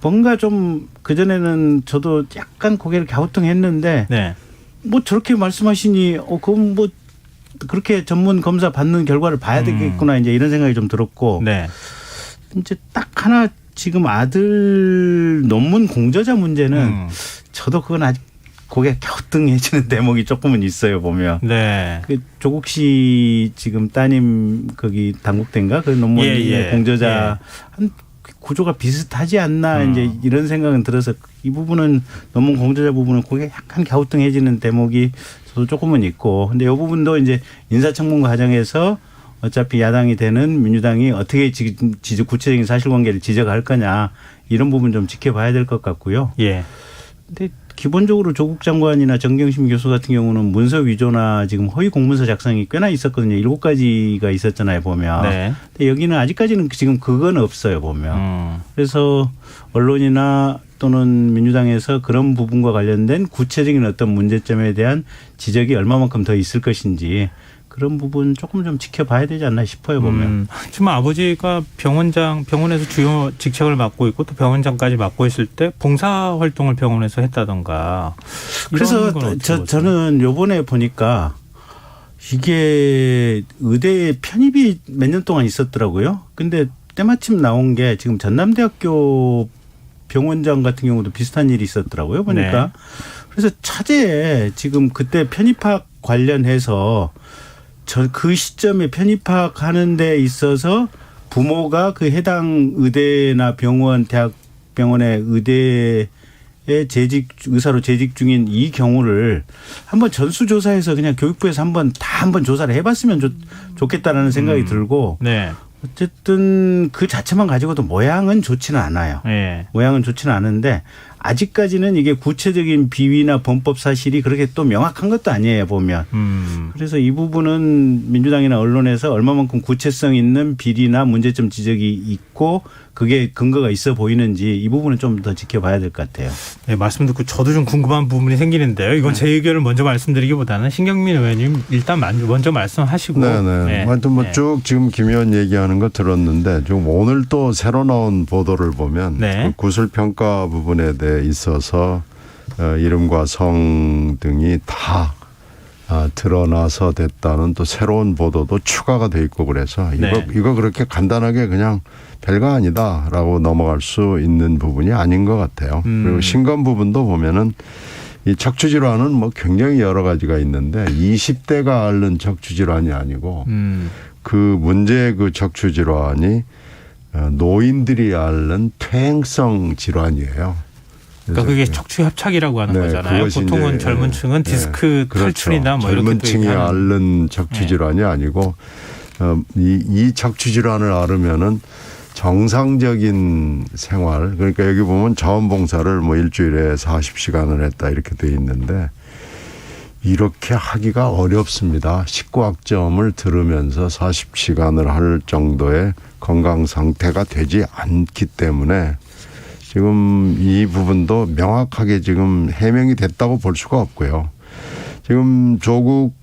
뭔가 좀 그전에는 저도 약간 고개를 갸우뚱했는데 네. 뭐 저렇게 말씀하시니 그럼 뭐 그렇게 전문 검사 받는 결과를 봐야 되겠구나 이제 이런 생각이 좀 들었고 네. 이제 딱 하나 지금 아들 논문 공저자 문제는 저도 그건 아직 고개 갸우뚱해지는 대목이 조금은 있어요 보면. 네. 그 조국 씨 지금 따님 거기 당국대인가 그 논문 예. 공저자 한 구조가 비슷하지 않나 이제 이런 생각은 들어서 이 부분은 논문 공저자 부분은 고개 약간 갸우뚱해지는 대목이 저도 조금은 있고 근데 이 부분도 이제 인사청문 과정에서 어차피 야당이 되는 민주당이 어떻게 구체적인 사실관계를 지적할 거냐 이런 부분 좀 지켜봐야 될 것 같고요. 예. 근데 기본적으로 조국 장관이나 정경심 교수 같은 경우는 문서 위조나 지금 허위 공문서 작성이 꽤나 있었거든요. 7가지가 있었잖아요 보면. 네. 근데 여기는 아직까지는 지금 그건 없어요 보면. 그래서 언론이나 또는 민주당에서 그런 부분과 관련된 구체적인 어떤 문제점에 대한 지적이 얼마만큼 더 있을 것인지 그런 부분 조금 좀 지켜봐야 되지 않나 싶어요 보면. 지금 아버지가 병원에서 주요 직책을 맡고 있고 또 병원장까지 맡고 있을 때 봉사 활동을 병원에서 했다던가. 그래서 저는 요번에 보니까 이게 의대 편입이 몇 년 동안 있었더라고요. 근데 때마침 나온 게 지금 전남대학교 병원장 같은 경우도 비슷한 일이 있었더라고요. 보니까. 네. 그래서 차제에 지금 그때 편입학 관련해서 그 시점에 편입학하는 데 있어서 부모가 그 해당 의대나 병원, 대학병원의 의대에 의사로 재직 중인 이 경우를 한번 전수조사해서 그냥 교육부에서 한번 조사를 해봤으면 좋겠다라는 생각이 들고 네. 어쨌든 그 자체만 가지고도 모양은 좋지는 않아요. 네. 모양은 좋지는 않은데 아직까지는 이게 구체적인 비위나 범법 사실이 그렇게 또 명확한 것도 아니에요 보면. 그래서 이 부분은 민주당이나 언론에서 얼마만큼 구체성 있는 비리나 문제점 지적이 있고 그게 근거가 있어 보이는지 이 부분은 좀 더 지켜봐야 될 것 같아요. 네, 말씀 듣고 저도 좀 궁금한 부분이 생기는데요. 이건 제 의견을 먼저 말씀드리기보다는 신경민 의원님 일단 먼저 말씀하시고. 네네. 하여튼 뭐 쭉 지금 김 의원 얘기하는 거 들었는데 지금 오늘 또 새로 나온 보도를 보면 그 구술평가 부분에 대해 있어서 이름과 성 등이 다 드러나서 됐다는 또 새로운 보도도 추가가 돼 있고 그래서 이거 그렇게 간단하게 그냥 별거 아니다라고 넘어갈 수 있는 부분이 아닌 것 같아요. 그리고 신검 부분도 보면은 이 척추질환은 뭐 굉장히 여러 가지가 있는데 20대가 앓는 척추질환이 아니고 그 문제의 그 척추질환이 노인들이 앓는 퇴행성 질환이에요. 그러니까 그게 척추 협착이라고 하는 거잖아요. 보통은 젊은 층은 디스크 탈출이나 뭐 이렇게 젊은 층이 앓는 척추 질환이 아니고 이 척추 질환을 앓으면은 정상적인 생활 그러니까 여기 보면 자원봉사를 뭐 일주일에 40시간을 했다 이렇게 돼 있는데 이렇게 하기가 어렵습니다. 19학점을 들으면서 40시간을 할 정도의 건강 상태가 되지 않기 때문에 지금 이 부분도 명확하게 지금 해명이 됐다고 볼 수가 없고요. 지금 조국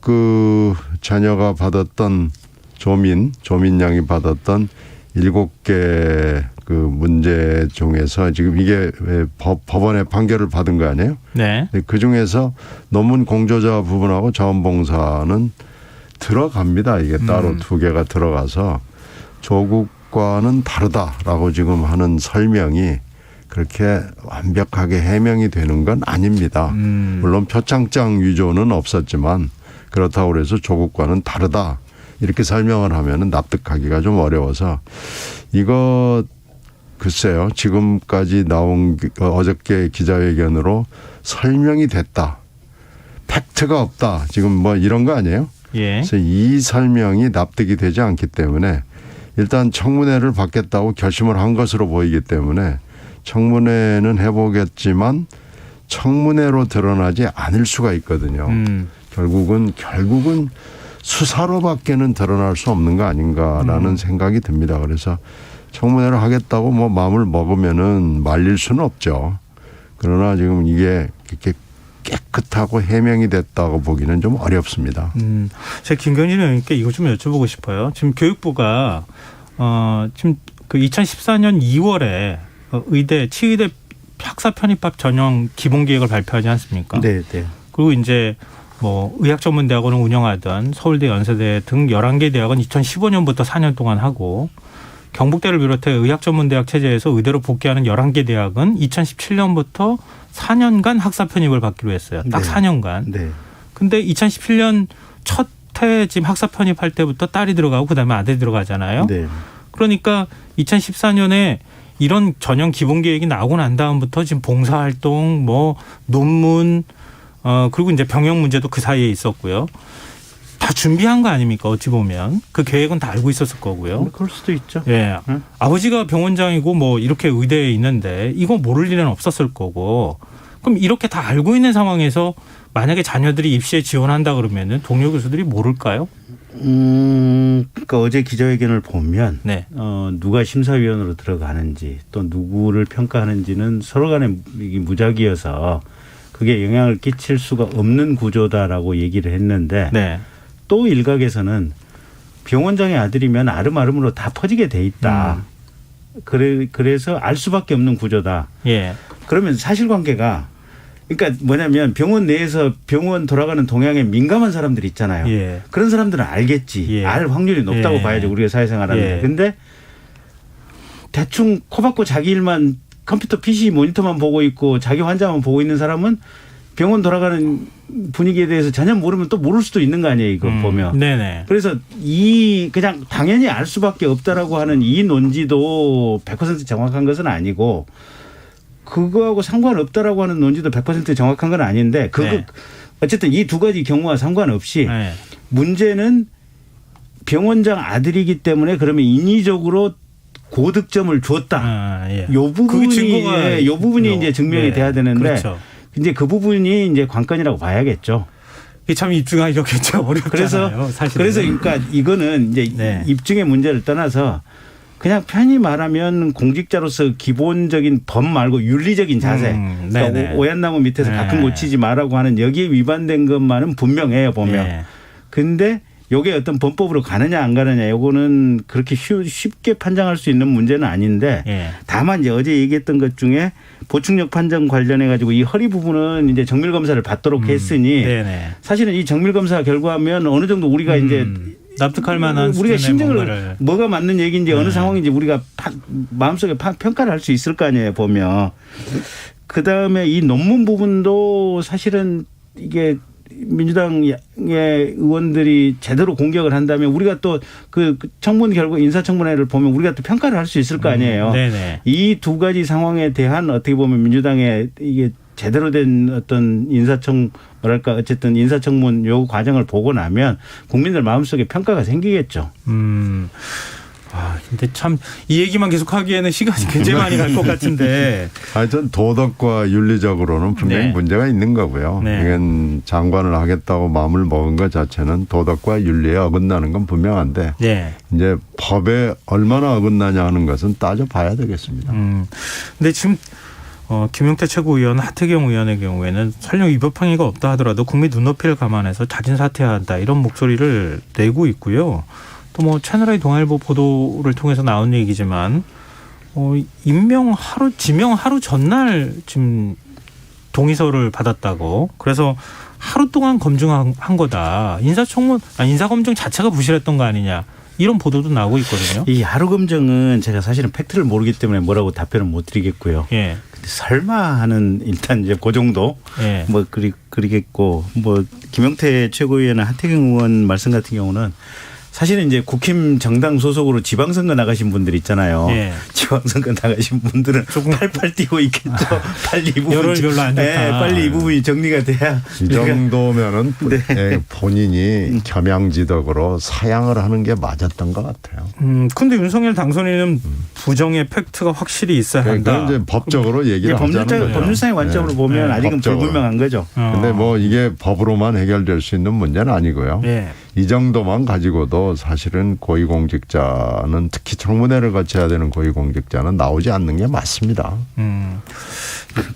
그 자녀가 받았던 조민 양이 받았던 7개 그 문제 중에서 지금 이게 법원에 판결을 받은 거 아니에요? 네. 그 중에서 논문 공저자 부분하고 자원봉사는 들어갑니다. 이게 따로 2개가 들어가서 조국과는 다르다라고 지금 하는 설명이 그렇게 완벽하게 해명이 되는 건 아닙니다. 물론 표창장 위조는 없었지만 그렇다고 해서 조국과는 다르다. 이렇게 설명을 하면 납득하기가 좀 어려워서 이거 글쎄요. 지금까지 나온 어저께 기자회견으로 설명이 됐다. 팩트가 없다. 지금 뭐 이런 거 아니에요? 예. 그래서 이 설명이 납득이 되지 않기 때문에 일단 청문회를 받겠다고 결심을 한 것으로 보이기 때문에 청문회는 해보겠지만 청문회로 드러나지 않을 수가 있거든요. 결국은 수사로밖에는 드러날 수 없는 거 아닌가라는 생각이 듭니다. 그래서 청문회를 하겠다고 뭐 마음을 먹으면은 말릴 수는 없죠. 그러나 지금 이게 이렇게 깨끗하고 해명이 됐다고 보기는 좀 어렵습니다. 제가 김경진 의원님께 이거 좀 여쭤보고 싶어요. 지금 교육부가 지금 그 2014년 2월에 의대 치의대 학사 편입학 전형 기본 계획을 발표하지 않습니까? 네, 네. 그리고 이제 뭐 의학전문대학원을 운영하던 서울대, 연세대 등 11개 대학은 2015년부터 4년 동안 하고 경북대를 비롯해 의학전문대학 체제에서 의대로 복귀하는 11개 대학은 2017년부터 4년간 학사 편입을 받기로 했어요. 딱 네. 4년간. 네. 근데 2017년 첫 해 지금 학사 편입할 때부터 딸이 들어가고 그다음에 아들이 들어가잖아요. 네. 그러니까 2014년에 이런 전형 기본 계획이 나오고 난 다음부터 지금 봉사활동, 뭐 논문, 그리고 이제 병역 문제도 그 사이에 있었고요. 다 준비한 거 아닙니까? 어찌 보면 그 계획은 다 알고 있었을 거고요. 그럴 수도 있죠. 예, 응? 아버지가 병원장이고 뭐 이렇게 의대에 있는데 이거 모를 일은 없었을 거고. 그럼 이렇게 다 알고 있는 상황에서 만약에 자녀들이 입시에 지원한다 그러면은 동료 교수들이 모를까요? 그러니까 어제 기자회견을 보면 네. 누가 심사위원으로 들어가는지 또 누구를 평가하는지는 서로 간에 이게 무작위여서 그게 영향을 끼칠 수가 없는 구조다라고 얘기를 했는데 네. 또 일각에서는 병원장의 아들이면 아름아름으로 다 퍼지게 돼 있다. 그래서 알 수밖에 없는 구조다. 예. 그러면 사실관계가 그러니까 뭐냐면 병원 내에서 병원 돌아가는 동향에 민감한 사람들이 있잖아요. 예. 그런 사람들은 알겠지. 예. 알 확률이 높다고 예. 봐야죠. 우리가 사회생활하는데. 예. 근데 대충 코박고 자기 일만 컴퓨터 PC 모니터만 보고 있고 자기 환자만 보고 있는 사람은 병원 돌아가는 분위기에 대해서 전혀 모르면 또 모를 수도 있는 거 아니에요. 이거 보면. 네네. 그래서 이 그냥 당연히 알 수밖에 없다라고 하는 이 논지도 100% 정확한 것은 아니고 그거하고 상관없다라고 하는 논지도 100% 정확한 건 아닌데 네. 어쨌든 이 두 가지 경우와 상관없이 네. 문제는 병원장 아들이기 때문에 그러면 인위적으로 고득점을 줬다. 예. 요 부분이 요. 이제 증명이 네. 돼야 되는데 그렇죠. 이제 그 부분이 이제 관건이라고 봐야겠죠. 이게 참 입증하기가 굉장히 어렵잖아요. 그래서 그러니까 이거는 이제 네. 입증의 문제를 떠나서 그냥 편히 말하면 공직자로서 기본적인 법 말고 윤리적인 자세. 그러니까 오얏나무 밑에서 가끔 고치지 말라고 하는 여기에 위반된 것만은 분명해요 보면. 네. 근데 요게 어떤 범법으로 가느냐 안 가느냐 요거는 그렇게 쉽게 판정할 수 있는 문제는 아닌데 예. 다만 이제 어제 얘기했던 것 중에 보충력 판정 관련해 가지고 이 허리 부분은 이제 정밀 검사를 받도록 했으니 네네. 사실은 이 정밀 검사 결과면 어느 정도 우리가 이제 납득할 만한 우리가 수준의 심정을 뭔가를. 뭐가 맞는 얘기인지 어느 상황인지 우리가 마음속에 평가를 할 수 있을 거 아니에요 보면. 그다음에 이 논문 부분도 사실은 이게 민주당의 의원들이 제대로 공격을 한다면 우리가 또 그 청문 결과 인사청문회를 보면 우리가 또 평가를 할 수 있을 거 아니에요. 네네. 이 두 가지 상황에 대한 어떻게 보면 민주당의 이게 제대로 된 어떤 어쨌든 인사청문 요 과정을 보고 나면 국민들 마음속에 평가가 생기겠죠. 근데 참 이 얘기만 계속 하기에는 시간이 굉장히 많이 갈 것 같은데. 하여튼 도덕과 윤리적으로는 분명히 네. 문제가 있는 거고요. 네. 이건 장관을 하겠다고 마음을 먹은 것 자체는 도덕과 윤리에 어긋나는 건 분명한데 네. 이제 법에 얼마나 어긋나냐 하는 것은 따져봐야 되겠습니다. 근데 지금 김용태 최고위원, 하태경 의원의 경우에는 설령 위법 행위가 없다 하더라도 국민 눈높이를 감안해서 자진 사퇴해야 한다 이런 목소리를 내고 있고요. 또 뭐 채널A 동아일보 보도를 통해서 나온 얘기지만 지명 하루 전날 지금 동의서를 받았다고. 그래서 하루 동안 검증한 거다. 인사검증 자체가 부실했던 거 아니냐. 이런 보도도 나오고 있거든요. 이 하루 검증은 제가 사실은 팩트를 모르기 때문에 뭐라고 답변을 못 드리겠고요. 예. 근데 설마 하는 일단 이제 그 정도 예. 그리겠고 김용태 최고위원은 하태경 의원 말씀 같은 경우는 사실은 이제 국힘 정당 소속으로 지방선거 나가신 분들 있잖아요. 예. 지방선거 나가신 분들은 조금 팔팔 뛰고 있겠죠. 빨리 이 부분 여론이 별로 안 좋다. 네, 빨리 이 부분이 정리가 돼야. 이 정도면은 본인이 겸양지덕으로 사양을 하는 게 맞았던 것 같아요. 근데 윤석열 당선인은 부정의 팩트가 확실히 있어야 한다. 그건 이제 법적으로 얘기를 하자는 거예요. 법률상의 관점으로 네. 보면 아직은 법적으로. 불분명한 거죠. 근데 뭐 이게 법으로만 해결될 수 있는 문제는 아니고요. 예. 이 정도만 가지고도 사실은 고위공직자는 특히 청문회를 거쳐야 되는 고위공직자는 나오지 않는 게 맞습니다.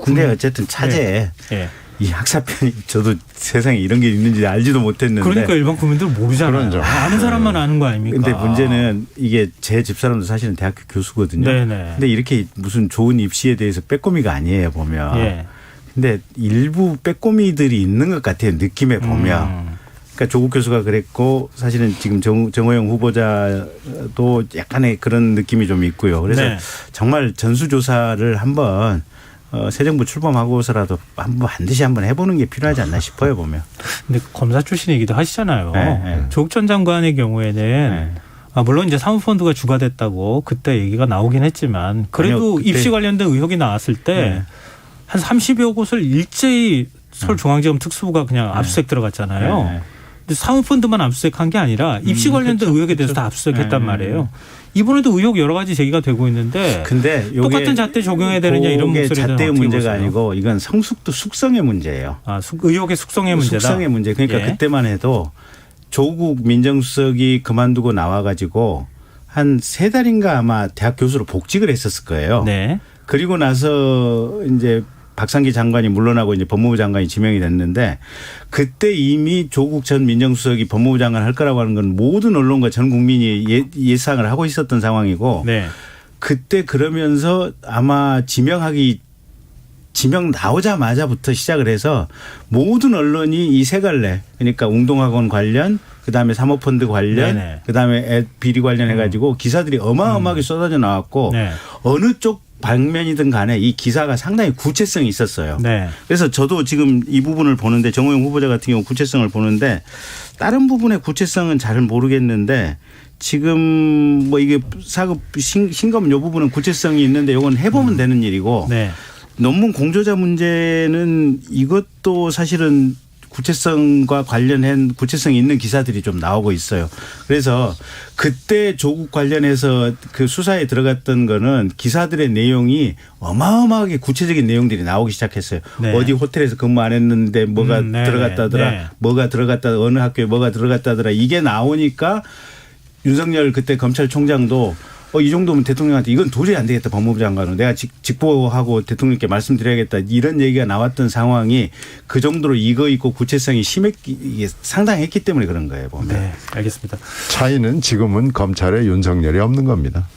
근데 어쨌든 차제에 예. 이 학사편이 저도 세상에 이런 게 있는지 알지도 못했는데. 그러니까 일반 국민들 모르잖아요. 그렇죠. 아는 사람만 아는 거 아닙니까? 근데 문제는 이게 제 집사람도 사실은 대학교 교수거든요. 네네. 근데 이렇게 무슨 좋은 입시에 대해서 빼꼼이가 아니에요 보면. 예. 근데 일부 빼꼼이들이 있는 것 같아요 느낌에 보면. 그러니까 조국 교수가 그랬고 사실은 지금 정호영 후보자도 약간의 그런 느낌이 좀 있고요. 그래서 네. 정말 전수조사를 한번 새 정부 출범하고서라도 한번 반드시 한번 해보는 게 필요하지 않나 싶어요 보면. 근데 검사 출신이기도 하시잖아요. 네. 조국 전 장관의 경우에는 네. 물론 이제 사모펀드가 주가 됐다고 그때 얘기가 나오긴 했지만 그래도 아니요, 그때 입시 관련된 의혹이 나왔을 때 한 네. 30여 곳을 일제히 서울중앙지검 특수부가 그냥 압수수색 들어갔잖아요. 네. 근데 사모펀드만 압수수색한 게 아니라 입시 관련된 그렇죠. 의혹에 대해서 다 압수수색했단 네. 말이에요. 이번에도 의혹 여러 가지 제기가 되고 있는데 근데 똑같은 잣대 적용해야 되느냐 이런 목소리는 잣대의 어떻게 문제가 보세요? 아니고 이건 숙성의 문제예요. 의혹의 숙성의 문제다. 숙성의 문제. 그러니까 예. 그때만 해도 조국 민정수석이 그만두고 나와가지고 한 3달인가 아마 대학 교수로 복직을 했었을 거예요. 네. 그리고 나서 이제 박상기 장관이 물러나고 이제 법무부 장관이 지명이 됐는데 그때 이미 조국 전 민정수석이 법무부 장관 할 거라고 하는 건 모든 언론과 전 국민이 예상을 하고 있었던 상황이고 네. 그때 그러면서 아마 지명 나오자마자부터 시작을 해서 모든 언론이 이 세 갈래 그러니까 웅동학원 관련 그다음에 사모펀드 관련 네네. 그다음에 비리 관련해 가지고 기사들이 어마어마하게 쏟아져 나왔고 네. 어느 쪽 방면이든 간에 이 기사가 상당히 구체성이 있었어요. 네. 그래서 저도 지금 이 부분을 보는데 정호영 후보자 같은 경우 구체성을 보는데 다른 부분의 구체성은 잘 모르겠는데 지금 뭐 이게 사급 신검 요 부분은 구체성이 있는데 이건 해보면 되는 일이고 네. 논문 공저자 문제는 이것도 사실은 구체성과 관련한 구체성이 있는 기사들이 좀 나오고 있어요. 그래서 그때 조국 관련해서 그 수사에 들어갔던 거는 기사들의 내용이 어마어마하게 구체적인 내용들이 나오기 시작했어요. 네. 어디 호텔에서 근무 안 했는데 뭐가 네, 들어갔다더라. 네. 뭐가 들어갔다 어느 학교에 뭐가 들어갔다더라. 이게 나오니까 윤석열 그때 검찰총장도 이 정도면 대통령한테 이건 도저히 안 되겠다. 법무부 장관은 내가 직보하고 대통령께 말씀드려야겠다. 이런 얘기가 나왔던 상황이 그 정도로 이거 있고 구체성이 상당했기 때문에 그런 거예요. 보면. 네. 알겠습니다. 차이는 지금은 검찰에 윤석열이 없는 겁니다.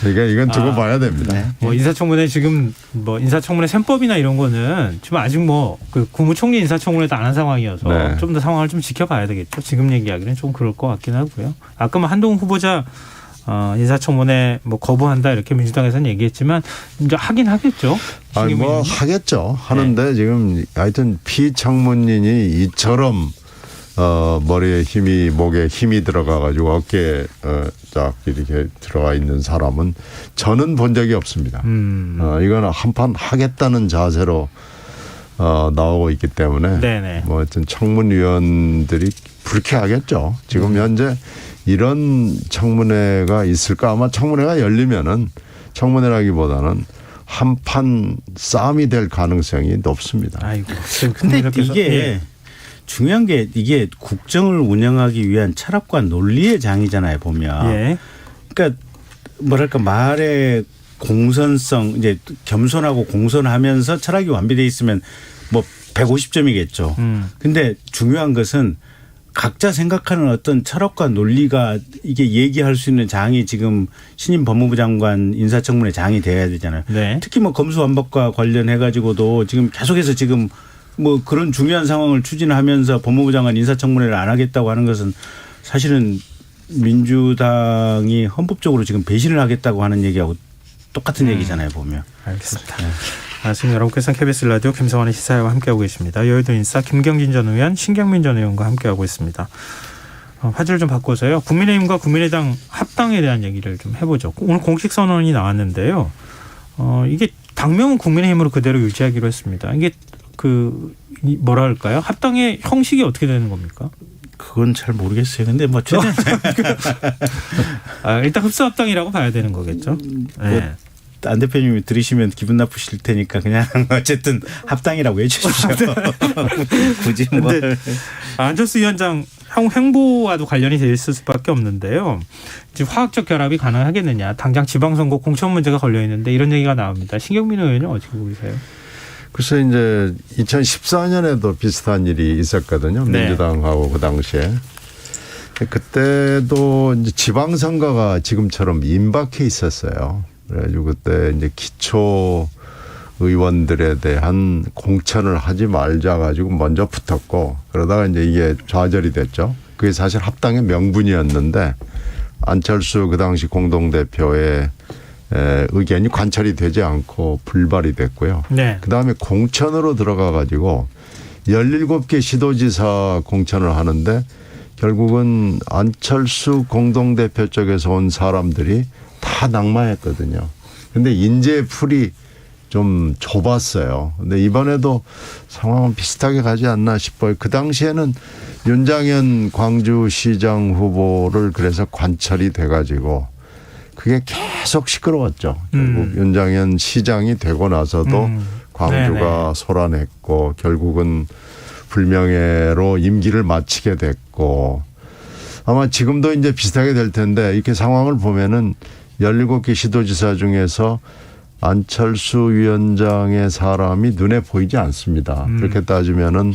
그러니까 이건 두고 봐야 됩니다. 네. 뭐 인사청문회 지금 뭐 인사청문회 셈법이나 이런 거는 지금 아직 뭐 그 국무총리 인사청문회도 안 한 상황이어서 네. 좀 더 상황을 좀 지켜봐야 되겠죠. 지금 얘기하기는 좀 그럴 것 같긴 하고요. 아까 뭐 한동훈 후보자 인사청문회 뭐 거부한다 이렇게 민주당에서는 얘기했지만 이제 하긴 하겠죠. 아니 뭐 하겠죠. 하는데 지금 하여튼 피청문인이 이처럼 머리에 힘이 목에 힘이 들어가 가지고 어깨에 딱 이렇게 들어가 있는 사람은 저는 본 적이 없습니다. 이거는 한판 하겠다는 자세로 나오고 있기 때문에 네네. 뭐 하여튼 청문위원들이 불쾌하겠죠. 지금 현재 이런 청문회가 있을까? 아마 청문회가 열리면은 청문회라기보다는 한판 싸움이 될 가능성이 높습니다. 아이고. 근데 이게 중요한 게 이게 국정을 운영하기 위한 철학과 논리의 장이잖아요, 보면. 예. 그러니까 뭐랄까 말의 공선성 이제 겸손하고 공손하면서 철학이 완비돼 있으면 뭐 150점이겠죠. 근데 중요한 것은 각자 생각하는 어떤 철학과 논리가 이게 얘기할 수 있는 장이 지금 신임 법무부 장관 인사청문회 장이 돼야 되잖아요. 네. 특히 뭐 검수완박과 관련해 가지고도 지금 계속해서 지금 뭐 그런 중요한 상황을 추진하면서 법무부 장관 인사청문회를 안 하겠다고 하는 것은 사실은 민주당이 헌법적으로 지금 배신을 하겠다고 하는 얘기하고 똑같은 얘기잖아요, 보면. 알겠습니다. 지금 여러분께서는 KBS 라디오 김성환의 시사회와 함께하고 계십니다. 여의도 인사 김경진 전 의원, 신경민 전 의원과 함께하고 있습니다. 화제를 좀 바꿔서요. 국민의힘과 국민의당 합당에 대한 얘기를 좀 해보죠. 오늘 공식 선언이 나왔는데요. 이게 당명은 국민의힘으로 그대로 유지하기로 했습니다. 이게 뭐라 할까요? 합당의 형식이 어떻게 되는 겁니까? 그건 잘 모르겠어요. 근데 뭐 최대한 일단 흡수합당이라고 봐야 되는 거겠죠. 네. 안 대표님이 들으시면 기분 나쁘실 테니까 그냥 어쨌든 합당이라고 해주십시오. 굳이 뭐. 안철수 위원장 행보와도 관련이 돼 있을 수밖에 없는데요. 지금 화학적 결합이 가능하겠느냐. 당장 지방선거 공천 문제가 걸려 있는데 이런 얘기가 나옵니다. 신경민 의원은 어떻게 보세요? 글쎄 이제 2014년에도 비슷한 일이 있었거든요. 네. 민주당하고 그 당시에. 그때도 이제 지방선거가 지금처럼 임박해 있었어요. 그래가지고 그때 이제 기초 의원들에 대한 공천을 하지 말자 가지고 먼저 붙었고 그러다가 이제 이게 좌절이 됐죠. 그게 사실 합당의 명분이었는데 안철수 그 당시 공동대표의 의견이 관철이 되지 않고 불발이 됐고요. 네. 그다음에 공천으로 들어가 가지고 17개 시도지사 공천을 하는데 결국은 안철수 공동대표 쪽에서 온 사람들이 다 낙마했거든요. 근데 인재의 풀이 좀 좁았어요. 근데 이번에도 상황은 비슷하게 가지 않나 싶어요. 그 당시에는 윤장현 광주시장 후보를 그래서 관철이 돼가지고 그게 계속 시끄러웠죠. 결국 윤장현 시장이 되고 나서도 광주가 소란했고 결국은 불명예로 임기를 마치게 됐고 아마 지금도 이제 비슷하게 될 텐데 이렇게 상황을 보면은 17개 시도지사 중에서 안철수 위원장의 사람이 눈에 보이지 않습니다. 그렇게 따지면은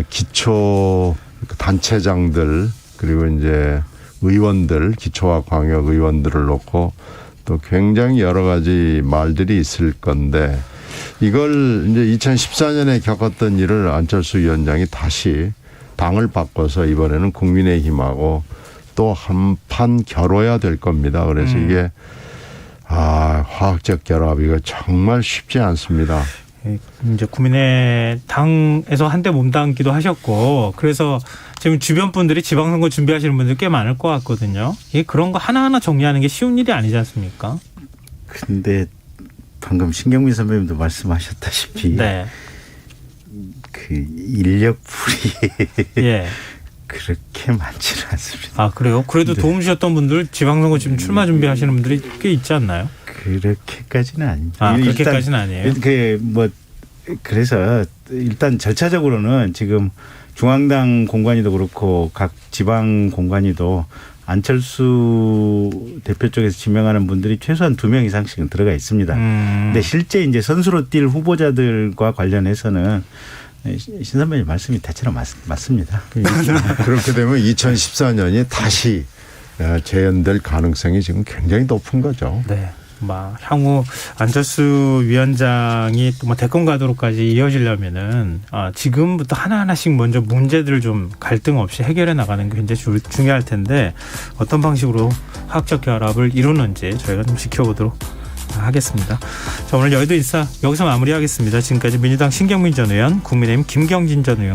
기초 단체장들 그리고 이제 의원들 기초와 광역 의원들을 놓고 또 굉장히 여러 가지 말들이 있을 건데 이걸 이제 2014년에 겪었던 일을 안철수 위원장이 다시 당을 바꿔서 이번에는 국민의힘하고 또 한판 겨뤄야 될 겁니다. 그래서 이게 화학적 결합 이거 정말 쉽지 않습니다. 이제 국민의당에서 한때 몸담기도 하셨고 그래서 지금 주변 분들이 지방선거 준비하시는 분들 꽤 많을 것 같거든요. 이게 그런 거 하나하나 정리하는 게 쉬운 일이 아니지 않습니까? 근데 방금 신경민 선배님도 말씀하셨다시피 네. 그 인력풀이 예. 그렇게 많지는 않습니다. 아 그래요? 그래도 네. 도움 주셨던 분들 지방선거 지금 출마 준비하시는 분들이 꽤 있지 않나요? 그렇게까지는 아닙니다. 그렇게까지는 아니에요. 그래서 일단 절차적으로는 지금 중앙당 공관위도 그렇고 각 지방 공관위도 안철수 대표 쪽에서 지명하는 분들이 최소한 2명 이상씩은 들어가 있습니다. 근데 실제 이제 선수로 뛸 후보자들과 관련해서는 신 선배님 말씀이 대체로 맞습니다. 그렇게 되면 2014년이 다시 재연될 가능성이 지금 굉장히 높은 거죠. 네. 향후 안철수 위원장이 또 대권 가도록까지 이어지려면은 지금부터 하나하나씩 먼저 문제들을 좀 갈등 없이 해결해 나가는 게 굉장히 중요할 텐데 어떤 방식으로 화학적 결합을 이루는지 저희가 좀 지켜보도록 하겠습니다. 자, 오늘 여의도 인사 여기서 마무리하겠습니다. 지금까지 민주당 신경민 전 의원, 국민의힘 김경진 전 의원